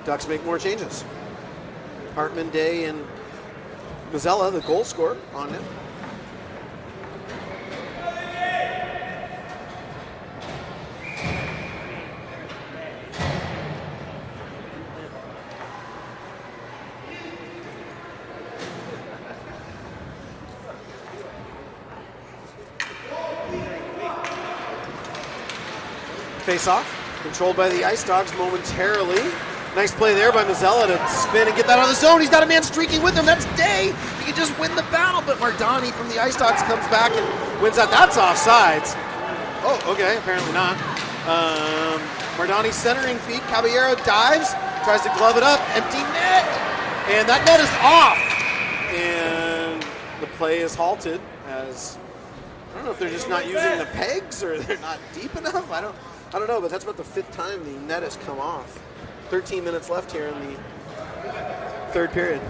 Ducks make more changes. Hartman, Day, and Mazzella, the goal scorer, on it. Face-off, controlled by the Ice Dogs momentarily. Nice play there by Mazzella to spin and get that out of the zone. He's got a man streaking with him. That's Day. He can just win the battle, but Mardani from the Ice Dogs comes back and wins that. That's offsides. Oh, okay, apparently not. Mardani centering feet. Caballero dives, tries to glove it up. Empty net, and that net is off. And the play is halted as, I don't know if they're just not using the pegs or they're not deep enough. I don't know, but that's about the fifth time the net has come off. 13 minutes left here in the third period.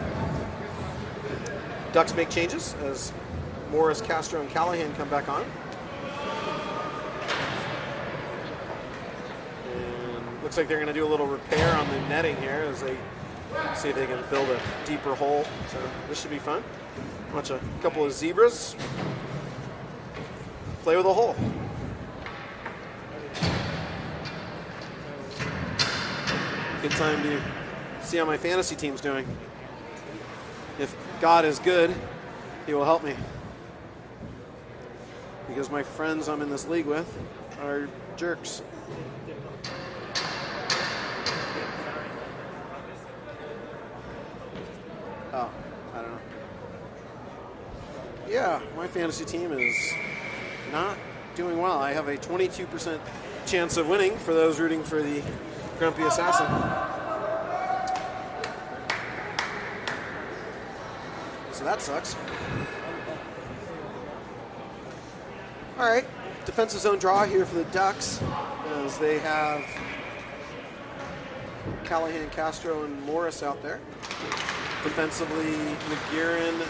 Ducks make changes as Morris, Castro, and Callahan come back on. And looks like they're going to do a little repair on the netting here as they see if they can build a deeper hole. So this should be fun. Watch a couple of zebras play with a hole. Good time to see how my fantasy team's doing. If God is good, he will help me. Because my friends I'm in this league with are jerks. Oh, I don't know. Yeah, my fantasy team is not doing well. I have a 22% chance of winning for those rooting for the Grumpy Assassin. So that sucks. All right, defensive zone draw here for the Ducks as they have Callahan, Castro, and Morris out there. Defensively, McGuirin and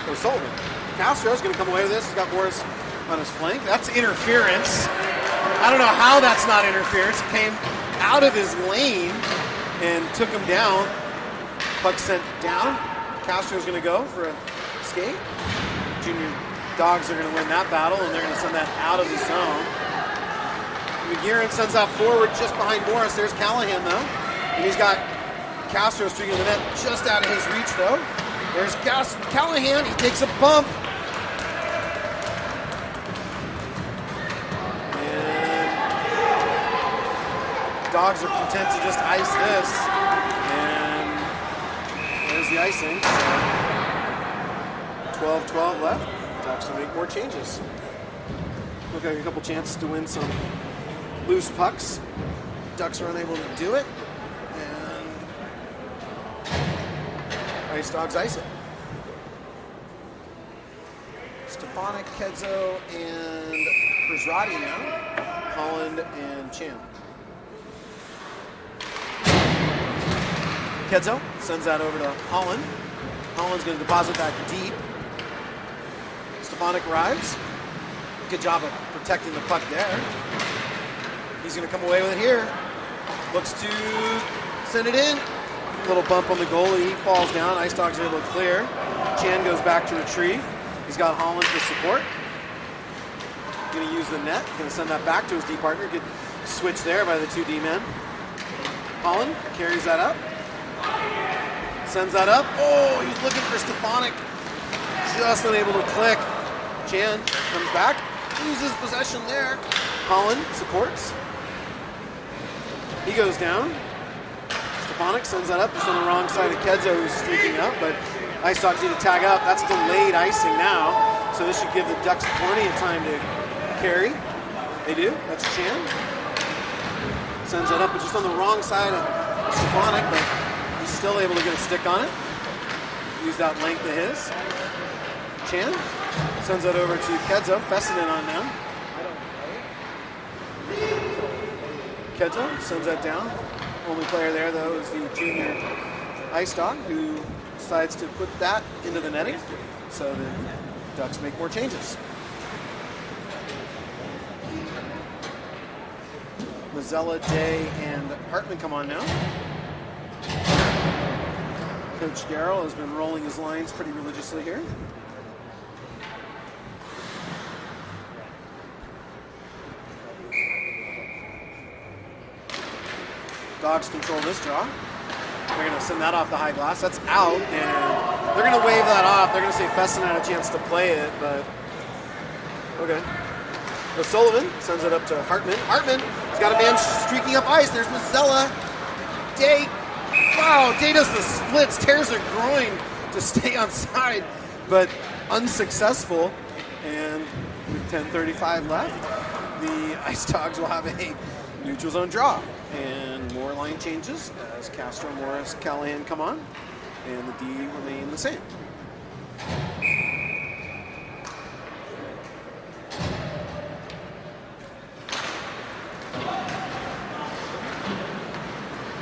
O'Sullivan. Castro's going to come away with this. He's got Morris on his flank. That's interference. I don't know how that's not interference. It came out of his lane and took him down. Puck sent down. Castro's going to go for a skate. Junior Dogs are going to win that battle, and they're going to send that out of the zone. McGuirin sends that forward just behind Morris. There's Callahan, though. And he's got Castro streaking the net just out of his reach, though. There's Callahan. He takes a bump. And Dogs are content to just ice this. And there's the icing. 12-12 left. Ducks will make more changes. Look like a couple chances to win some loose pucks. Ducks are unable to do it. And Ice Dogs ice it. Stefanik, Kedzo, and Prisrati now. Holland and Chan. Kedzo sends that over to Holland. Holland's going to deposit that deep. Stefanik arrives. Good job of protecting the puck there. He's going to come away with it here. Looks to send it in. Little bump on the goalie. He falls down. Ice Dogs are able to clear. Chan goes back to retrieve. He's got Holland for support. Going to use the net. Going to send that back to his D partner. Good switch there by the two D men. Holland carries that up. Sends that up. Oh, he's looking for Stefanik. Just unable to click. Chan comes back. Loses possession there. Holland supports. He goes down. Stefanik sends that up. Just on the wrong side of Kedzo, who's streaking up, but Ice Dogs need to tag up. That's delayed icing now, so this should give the Ducks plenty of time to carry. They do. That's Chan. Sends that up, but just on the wrong side of Stefanik, but he's still able to get a stick on it. Use that length of his. Chan sends that over to Kedzo. Fessenden on now. Kedzo sends that down. Only player there, though, is the junior Ice Dog, who decides to put that into the netting. So the Ducks make more changes. Mazzella, Day, and Hartman come on now. Coach Darrell has been rolling his lines pretty religiously here. Dogs control this draw. They're going to send that off the high glass. That's out, and they're going to wave that off. They're going to say Fessenden had a chance to play it, but okay. O'Sullivan sends it up to Hartman. Hartman has got a man streaking up ice. There's Mazzella. Day. Wow, Day does the splits, tears her groin to stay on side, but unsuccessful. And with 10:35 left, the Ice Dogs will have a neutral zone draw. And more line changes as Castro, Morris, Callahan come on, and the D remain the same.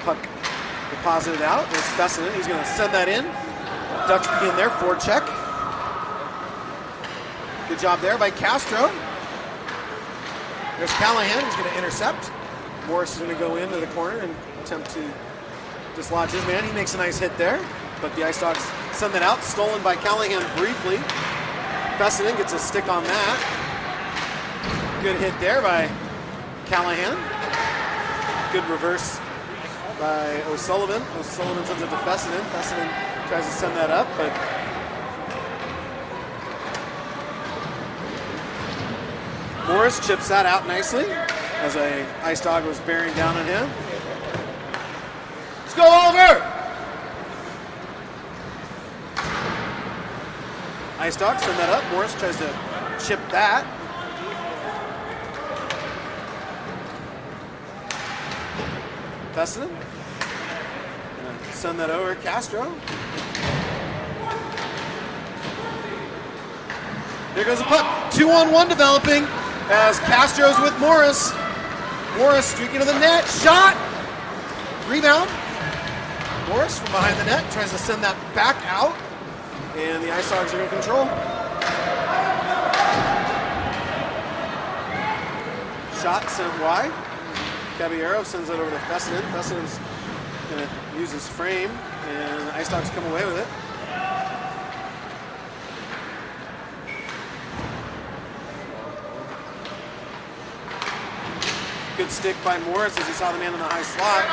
Puck deposited out. There's Fessenden. He's going to send that in. Ducks begin their forecheck. Good job there by Castro. There's Callahan. He's going to intercept. Morris is going to go into the corner and attempt to dislodge his man. He makes a nice hit there, but the Ice Dogs send that out. Stolen by Callahan briefly. Fessenden gets a stick on that. Good hit there by Callahan. Good reverse by O'Sullivan. O'Sullivan sends it to Fessenden. Fessenden tries to send that up, but Morris chips that out nicely as a Ice Dog was bearing down on him. Let's go, Oliver! Ice Dog send that up. Morris tries to chip that. Fessenden. Send that over. Castro. There goes a puck. 2-on-1 developing as Castro's with Morris. Morris streaking to the net. Shot. Rebound. Morris from behind the net tries to send that back out. And the Ice Dogs are in control. Shot sent wide. Caballero sends it over to Fessenden. Fessenden's going to use his frame, and the Ice Dogs come away with it. Good stick by Morris as he saw the man in the high slot.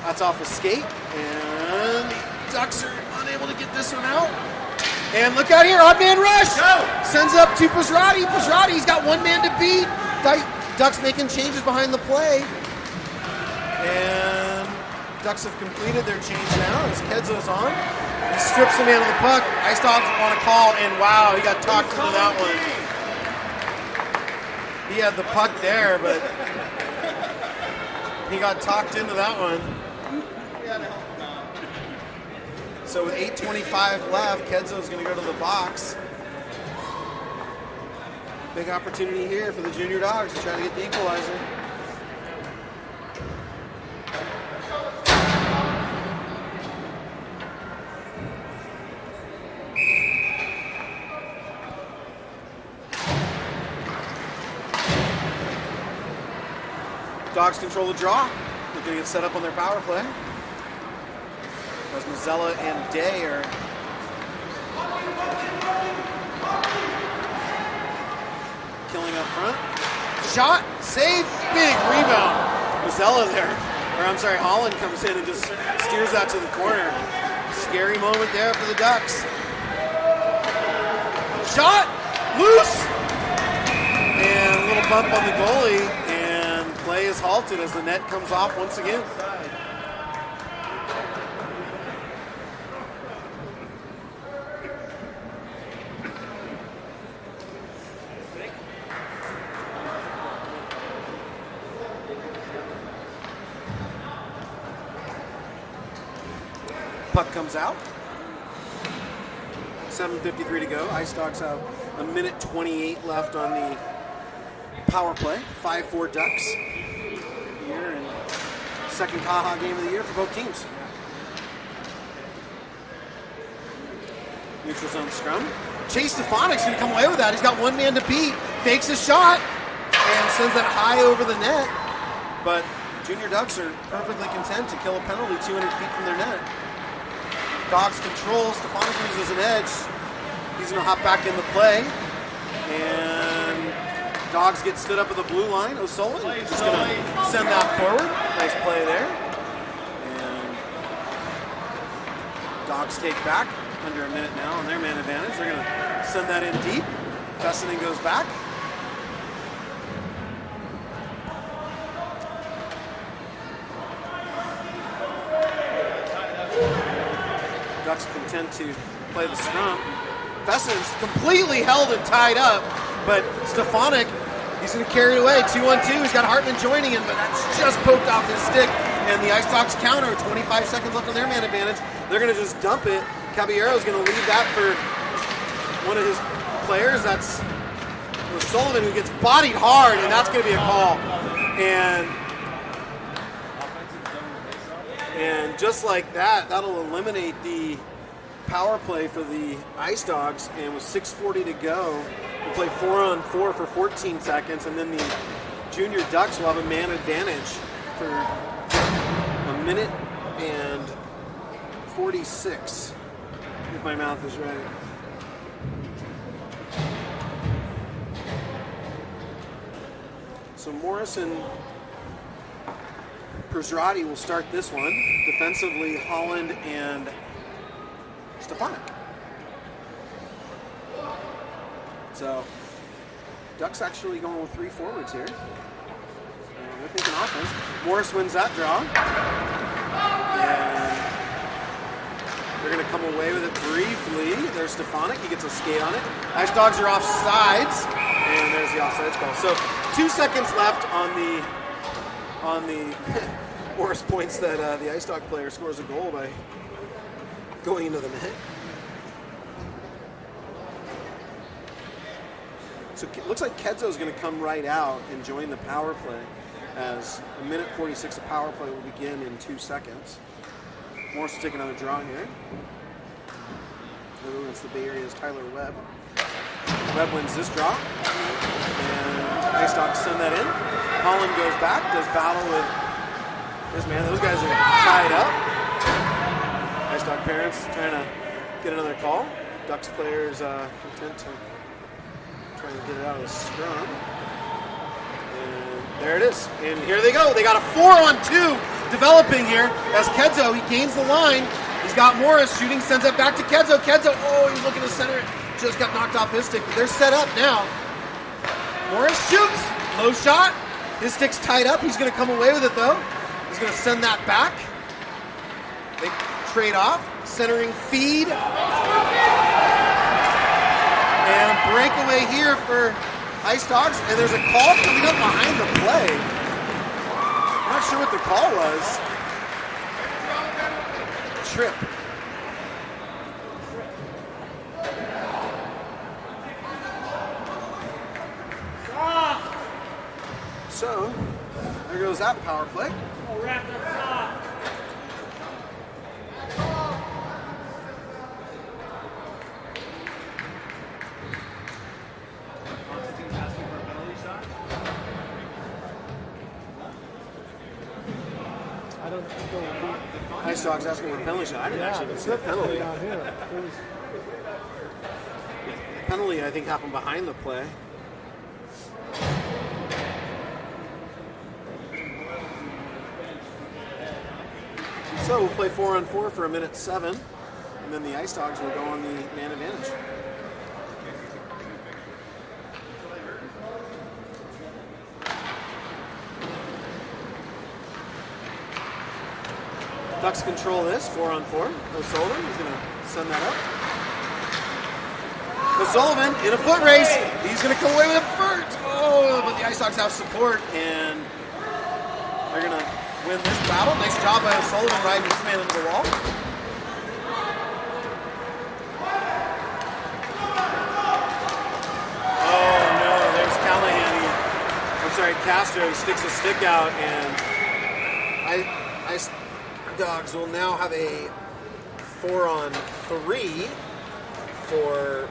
That's off a skate, and the Ducks are unable to get this one out. And look out here, odd man rush! Go! Sends up to Prizzotti. Prizzotti, he's got one man to beat. Ducks making changes behind the play. And Ducks have completed their change now as Kedzo's on. He strips the man of the puck. Ice Dogs want to call, and wow, he got talked into that one. He had the puck there, but he got talked into that one. So with 8:25 left, Kedzo's going to go to the box. Big opportunity here for the Junior Dogs to try to get the equalizer. Dogs control the draw. They're going to get set up on their power play. As Mazzella and Day are killing up front. Shot, save, big rebound. Mazzella there, or I'm sorry, Holland comes in and just steers that to the corner. Scary moment there for the Ducks. Shot, loose, and a little bump on the goalie, and play is halted as the net comes off once again. Puck comes out. 7:53 to go. Ice Dogs have a minute 28 left on the power play. 5-4 Ducks here, and second Caja game of the year for both teams. Neutral zone scrum. Chase Stefanik's going to come away with that. He's got one man to beat. Fakes a shot and sends that high over the net. But Junior Ducks are perfectly content to kill a penalty 200 feet from their net. Dogs control. Stefanik uses an edge. He's going to hop back in the play. And Dogs get stood up at the blue line. O'Sullivan is going to send that forward. Nice play there. And Dogs take back. Under a minute now on their man advantage. They're going to send that in deep. Fessenden goes back. Ducks content to play the scrum. Fessenden's completely held and tied up, but Stefanik, he's going to carry it away. 2-on-2. He's got Hartman joining him, but that's just poked off his stick. And the Ice Dogs counter. 25 seconds left on their man advantage. They're going to just dump it. Caballero's going to leave that for one of his players. That's O'Sullivan, who gets bodied hard, and that's going to be a call. And just like that, that'll eliminate the power play for the Ice Dogs. And with 6:40 to go, we'll play 4-on-4 for 14 seconds, and then the Junior Ducks will have a man advantage for a minute and 46. If my mouth is right. So Morris and Prizzotti will start this one. Defensively, Holland and Stefanik. So Ducks actually going with 3 forwards here. They're thinking offense. Morris wins that draw. And they're going to come away with it briefly. There's Stefanik. He gets a skate on it. Ice Dogs are off sides. And there's the offsides call. So 2 seconds left on the Morris points that the Ice Dog player scores a goal by going into the net. So it looks like Kedzo's going to come right out and join the power play as a minute 46 of power play will begin in 2 seconds. Morris will take another draw here. Against the Bay Area's Tyler Webb. Webb wins this draw. And Ice Dogs send that in. Holland goes back, does battle with this man. Those guys are tied up. Ice Dog parents trying to get another call. Ducks players content to trying to get it out of the scrum. And there it is. And here they go. They got a 4-on-2 developing here as Kedzo, he gains the line. He's got Morris shooting, sends it back to Kedzo. Kedzo, oh, he's looking to center it. Just got knocked off his stick. But they're set up now. Morris shoots. Low shot. His stick's tied up. He's going to come away with it, though. He's going to send that back. They trade off. Centering feed. And breakaway here for Ice Dogs. And there's a call coming up behind the play. I'm not sure what the call was. Trip. So, there goes that power play. Oh, wrap that off. I don't think there will be. Ice Dogs asking for a penalty shot. I didn't actually even see a penalty. Down here. It was, Penalty, I think, happened behind the play. So we'll play 4-on-4 for a minute 7, and then the Ice Dogs will go on the man advantage. Ducks control this, 4-on-4. O'Sullivan is going to send that up. O'Sullivan in a foot race. He's going to come away with a first. Oh, but the Ice Dogs have support, and they're going to win this battle. Nice job by O'Sullivan riding his man into the wall. Oh, no, there's Callahan. Castro sticks a stick out, and Ice Dogs will now have a 4-on-3 for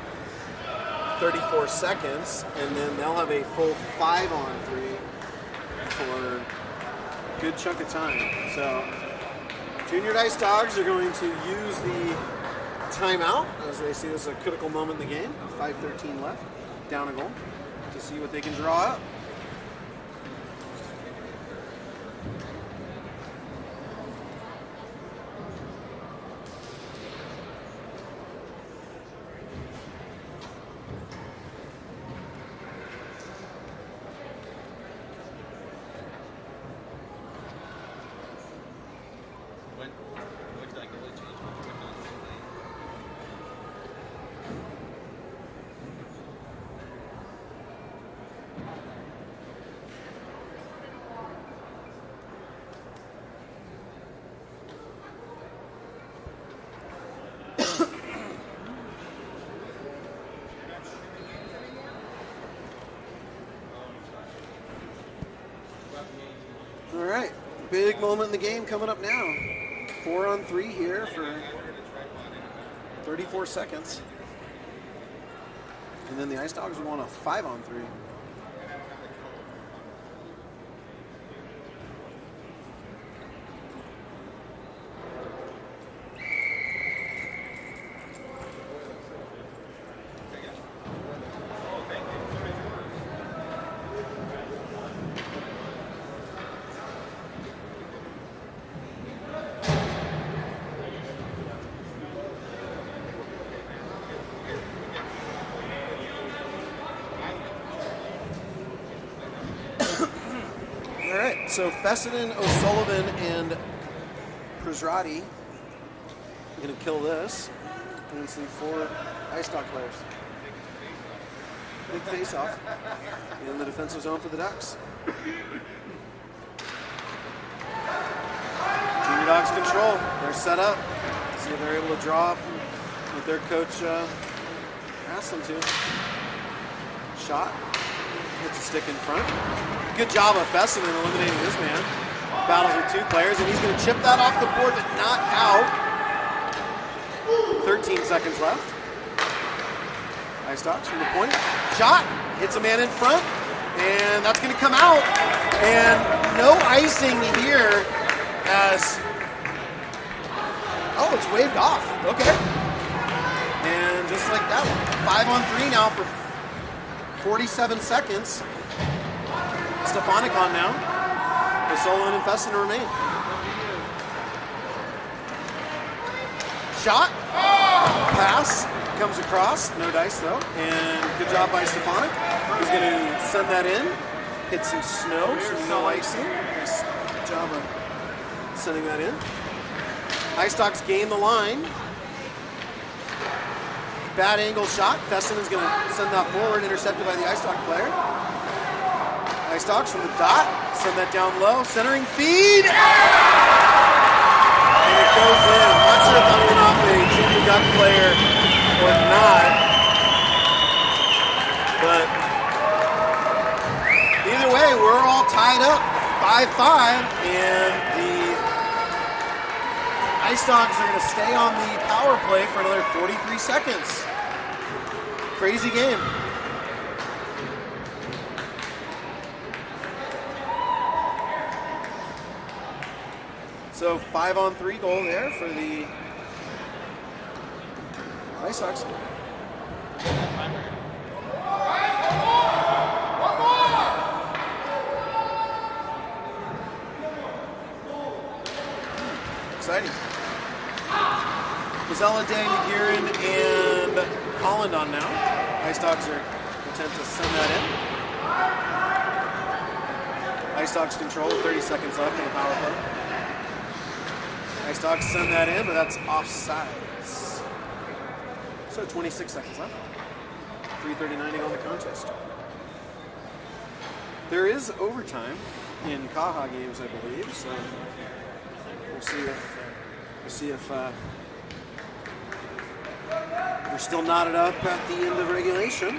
34 seconds, and then they'll have a full 5-on-3 for a good chunk of time. So, Junior Ice Dogs are going to use the timeout as they see this is a critical moment in the game. 5:13 left, down a goal, to see what they can draw up. All right, big moment in the game coming up now. 4-on-3 here for 34 seconds. And then the Ice Dogs will want a 5-on-3. So Fessenden, O'Sullivan, and Prizrati are going to kill this against the 4 Ice Dog players. Big face-off in the defensive zone for the Ducks. Junior Dogs control. They're set up. See if they're able to draw up what their coach asked them to. shot. Hits a stick in front. Good job of Fessenden eliminating this man. Battles with 2 players, and he's going to chip that off the board, but not out. 13 seconds left. Ice Dogs from the point. Shot. Hits a man in front, and that's going to come out. And no icing here as... Oh, it's waved off. Okay. And just like that one. 5-on-3 now for 47 seconds. Stefanik on now. Solon and Fessenden remain. Shot. Pass. Comes across. No dice though. And good job by Stefanik. He's going to send that in. Hit some snow. So no icing. Nice job of sending that in. Ice Dogs gain the line. Bad angle shot. Fessenden's going to send that forward. Intercepted by the Ice Dog player. Ice Dogs from the dot. Send that down low. Centering feed. And it goes in. I'm not sure if that went off a junior Duck player or not. But either way, we're all tied up. 5-5. And the Ice Dogs are going to stay on the power play for another 43 seconds. Crazy game. So 5-on-3 goal there for the Ice Dogs. Exciting. Mazella, Day, McGearin, and Holland on now. Ice Dogs are content to send that in. Ice Dogs control with 30 seconds left in the power play. Ice Dogs send that in, but that's offsides. So 26 seconds left. 3:39 on the contest. There is overtime in Kaha games, I believe. So we'll see if we're still knotted up at the end of regulation.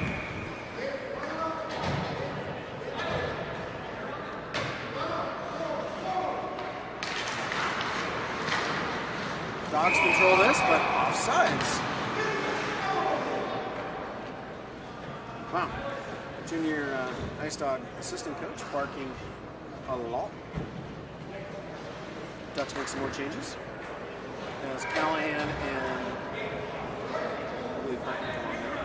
Dogs control this, but offsides. Wow. Junior Ice Dog assistant coach barking a lot. Ducks make some more changes. As Callahan and I believe Hartman come on now.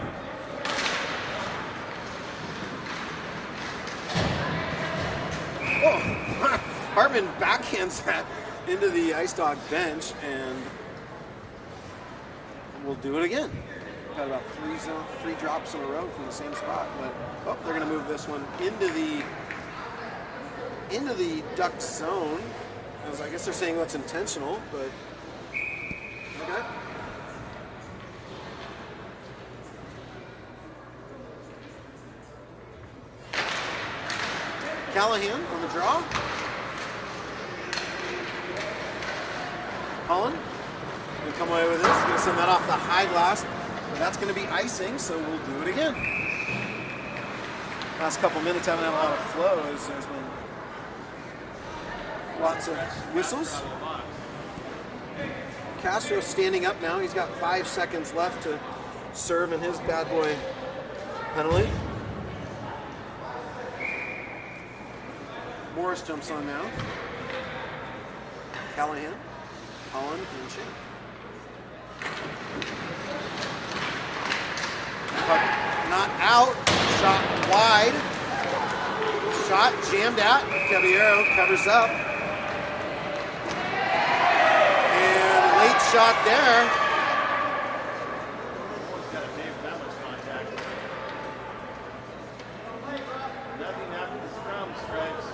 Oh, Hartman backhands that into the Ice Dog bench, and we'll do it again. Got about three drops in a row from the same spot, but they're going to move this one into the Duck zone. I guess they're saying that's intentional, but okay. Callahan on the draw. Holland going to come away with this. He's going to send that off the high glass. But that's going to be icing, so we'll do it again. Last couple minutes haven't had a lot of flow as there's been lots of whistles. Castro standing up now. He's got 5 seconds left to serve in his bad boy penalty. Morris jumps on now. Callahan, Holland, and Shane. Puck not out. Shot wide. Shot jammed at. Caballero covers up. And late shot there. Almost got a Dave Bellers contact. Nothing after the scrum, Stripes.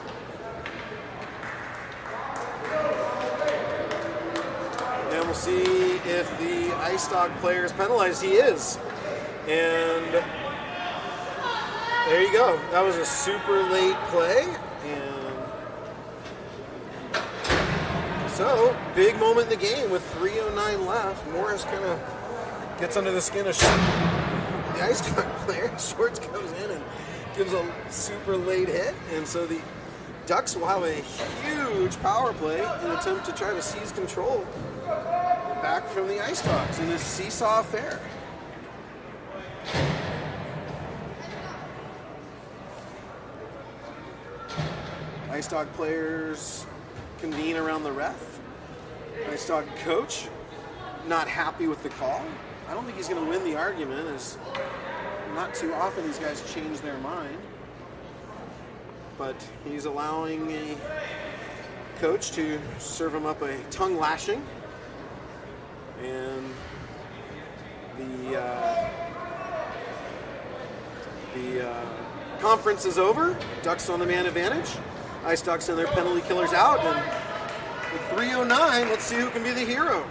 And we'll see if the Ice Dog player is penalized. He is. And there you go. That was a super late play. And so, big moment in the game with 3:09 left. Morris kind of gets under the skin of the Ice Dog player. Schwartz comes in and gives a super late hit, and so the Ducks will have a huge power play in an attempt to try to seize control back from the Ice Dogs in this seesaw affair. Ice Dog players convene around the ref. Ice Dog coach not happy with the call. I don't think he's going to win the argument, as not too often these guys change their mind. But he's allowing a coach to serve him up a tongue lashing. And the conference is over. Ducks on the man advantage. Ice Dogs send their penalty killers out. And with 3:09, let's see who can be the hero.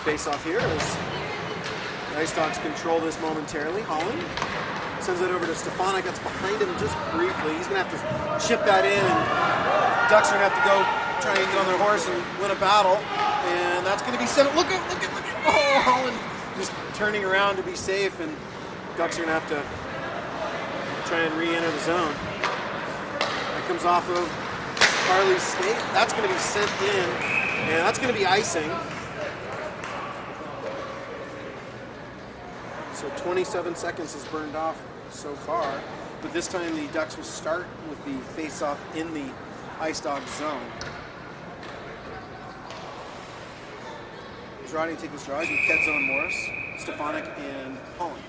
Face off here as the Ice Dogs control this momentarily. Holland sends it over to Stefanik. That's behind him just briefly. He's going to have to chip that in, and Ducks are going to have to go try and get on their horse and win a battle. And that's going to be sent. Look at. Oh, Holland just turning around to be safe, and Ducks are going to have to try and re-enter the zone. That comes off of Carly's skate. That's going to be sent in, and that's going to be icing. So 27 seconds is burned off so far, but this time the Ducks will start with the face-off in the Ice Dog zone. Girardi take this draw with Kedzo and Morris, Stefanik and Holland.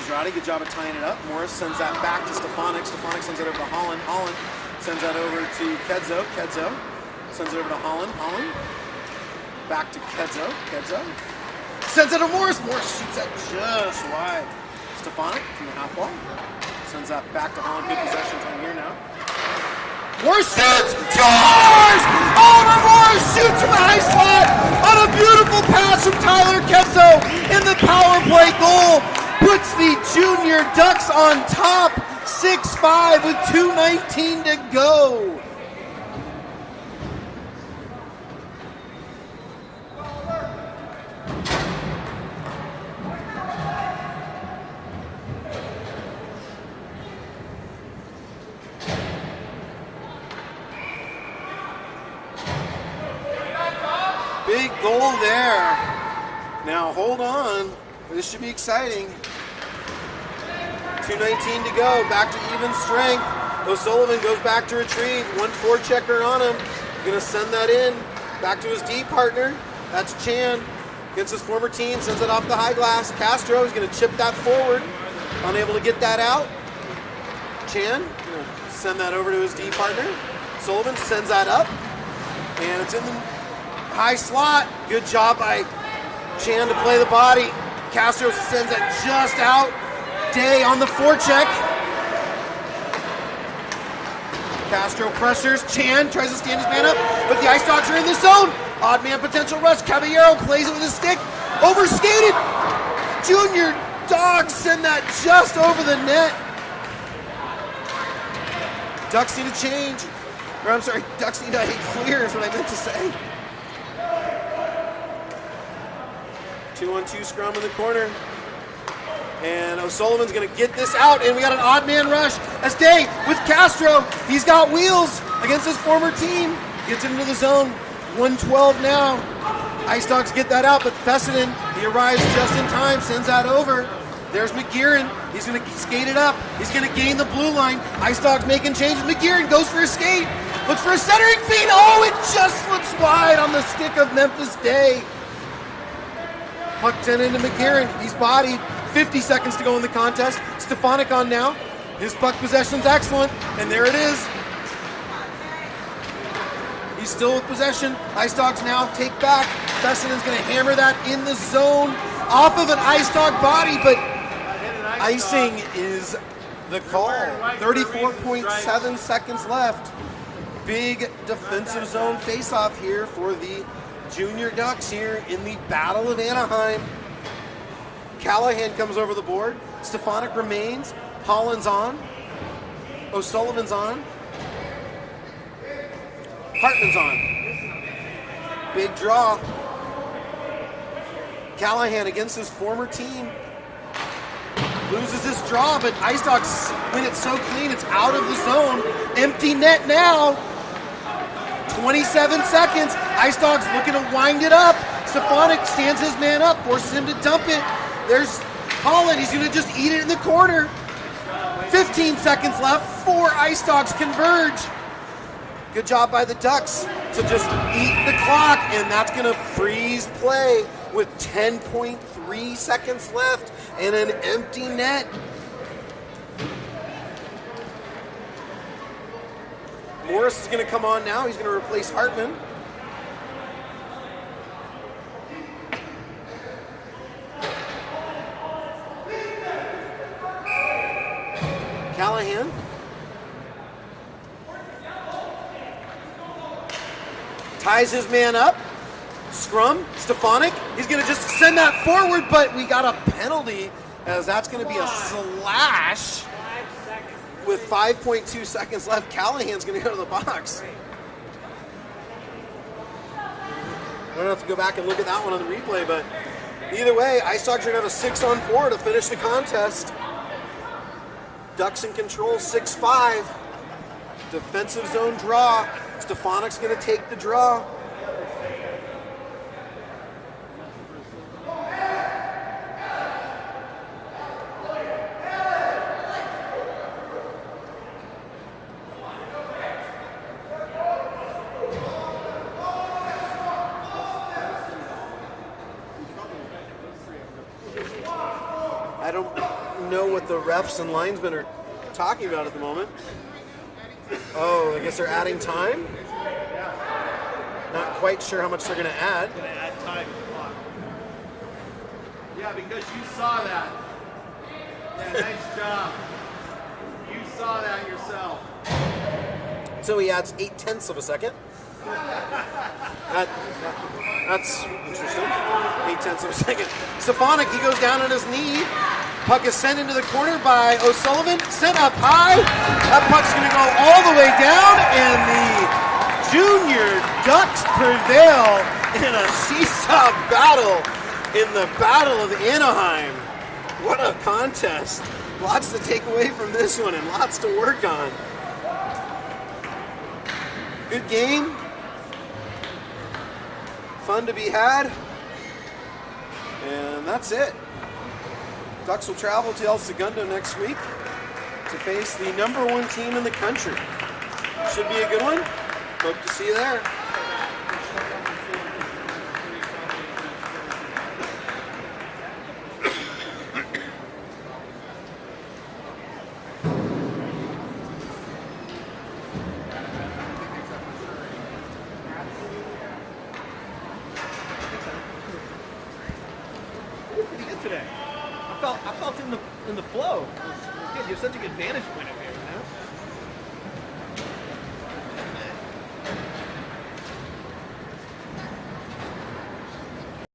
Girardi, good job of tying it up. Morris sends that back to Stefanik. Stefanik sends it over to Holland. Holland sends that over to Kedzo. Kedzo sends it over to Holland. Holland back to Kedzo. Kedzo sends it to Morris. Morris shoots that just wide. Stefanik from the half wall sends that back to Holland. Good possession time here now. Morris shoots! Scores! Oliver Morris shoots from the high slot on a beautiful pass from Tyler Kedzo, and the power play goal puts the Junior Ducks on top 6-5 with 2:19 to go. Big goal there. Now hold on. This should be exciting. 2:19 to go. Back to even strength. O'Sullivan goes back to retrieve. 1-4 checker on him. Gonna send that in. Back to his D partner. That's Chan. Against his former team. Sends it off the high glass. Castro is gonna chip that forward. Unable to get that out. Chan gonna send that over to his D partner. Sullivan sends that up. And it's in the high slot. Good job by Chan to play the body. Castro sends it just out. Day on the forecheck. Castro pressures. Chan tries to stand his man up, but the Ice Dogs are in the zone. Odd man potential rush. Caballero plays it with his stick. Overskated. Junior Dogs send that just over the net. Ducks need a change. Or I'm sorry, Ducks need a clear is what I meant to say. 2-on-2 scrum in the corner. And O'Sullivan's going to get this out, and we got an odd man rush as Day with Castro. He's got wheels against his former team. Gets into the zone. 1:12 now. Ice Dogs get that out, but Fessenden, he arrives just in time, sends that over. There's McGearan. He's going to skate it up. He's going to gain the blue line. Ice Dogs making changes. McGearan goes for a skate. Looks for a centering feed. Oh, it just slips wide on the stick of Memphis Day. Puck sent into McGearan. He's bodied. 50 seconds to go in the contest. Stefanik on now. His puck possession's excellent. And there it is. He's still with possession. Ice Dogs now take back. Fessenden's going to hammer that in the zone off of an Ice Dog body, but icing is the call. 34.7 seconds left. Big defensive zone face-off here for the Junior Ducks here in the Battle of Anaheim. Callahan comes over the board. Stefanik remains. Holland's on. O'Sullivan's on. Hartman's on. Big draw. Callahan against his former team. Loses this draw, but Ice Dogs win it so clean, it's out of the zone. Empty net now. 27 seconds. Ice Dogs looking to wind it up. Stefanik stands his man up, forces him to dump it. There's Holland. He's going to just eat it in the corner. 15 seconds left. 4 Ice Dogs converge. Good job by the Ducks to just eat the clock, and that's going to freeze play with 10.3 seconds left and an empty net. Morris is going to come on now. He's going to replace Hartman. Callahan. Ties his man up. Scrum. Stefanik. He's going to just send that forward, but we got a penalty as that's going to be a slash. With 5.2 seconds left, Callahan's going to go to the box. I don't have to go back and look at that one on the replay, but either way, Ice Dogs are going to have a 6-on-4 to finish the contest. Ducks in control, 6-5. Defensive zone draw. Stefanik's going to take the draw. I don't know what the refs and linesmen are talking about at the moment. Oh, I guess they're adding time? Not quite sure how much they're going to add. Going to add time to the clock. Yeah, because you saw that. Yeah, nice job. You saw that yourself. So he adds 0.8 of a second. That's interesting. 0.8 of a second. Stefanik, he goes down on his knee. Puck is sent into the corner by O'Sullivan. Sent up high. That puck's going to go all the way down, and the Junior Ducks prevail in a seesaw battle in the Battle of Anaheim. What a contest. Lots to take away from this one and lots to work on. Good game. Fun to be had. And that's it. Ducks will travel to El Segundo next week to face the #1 team in the country. Should be a good one. Hope to see you there. Pretty good today. I felt in the flow. It was good. You have such a good vantage point.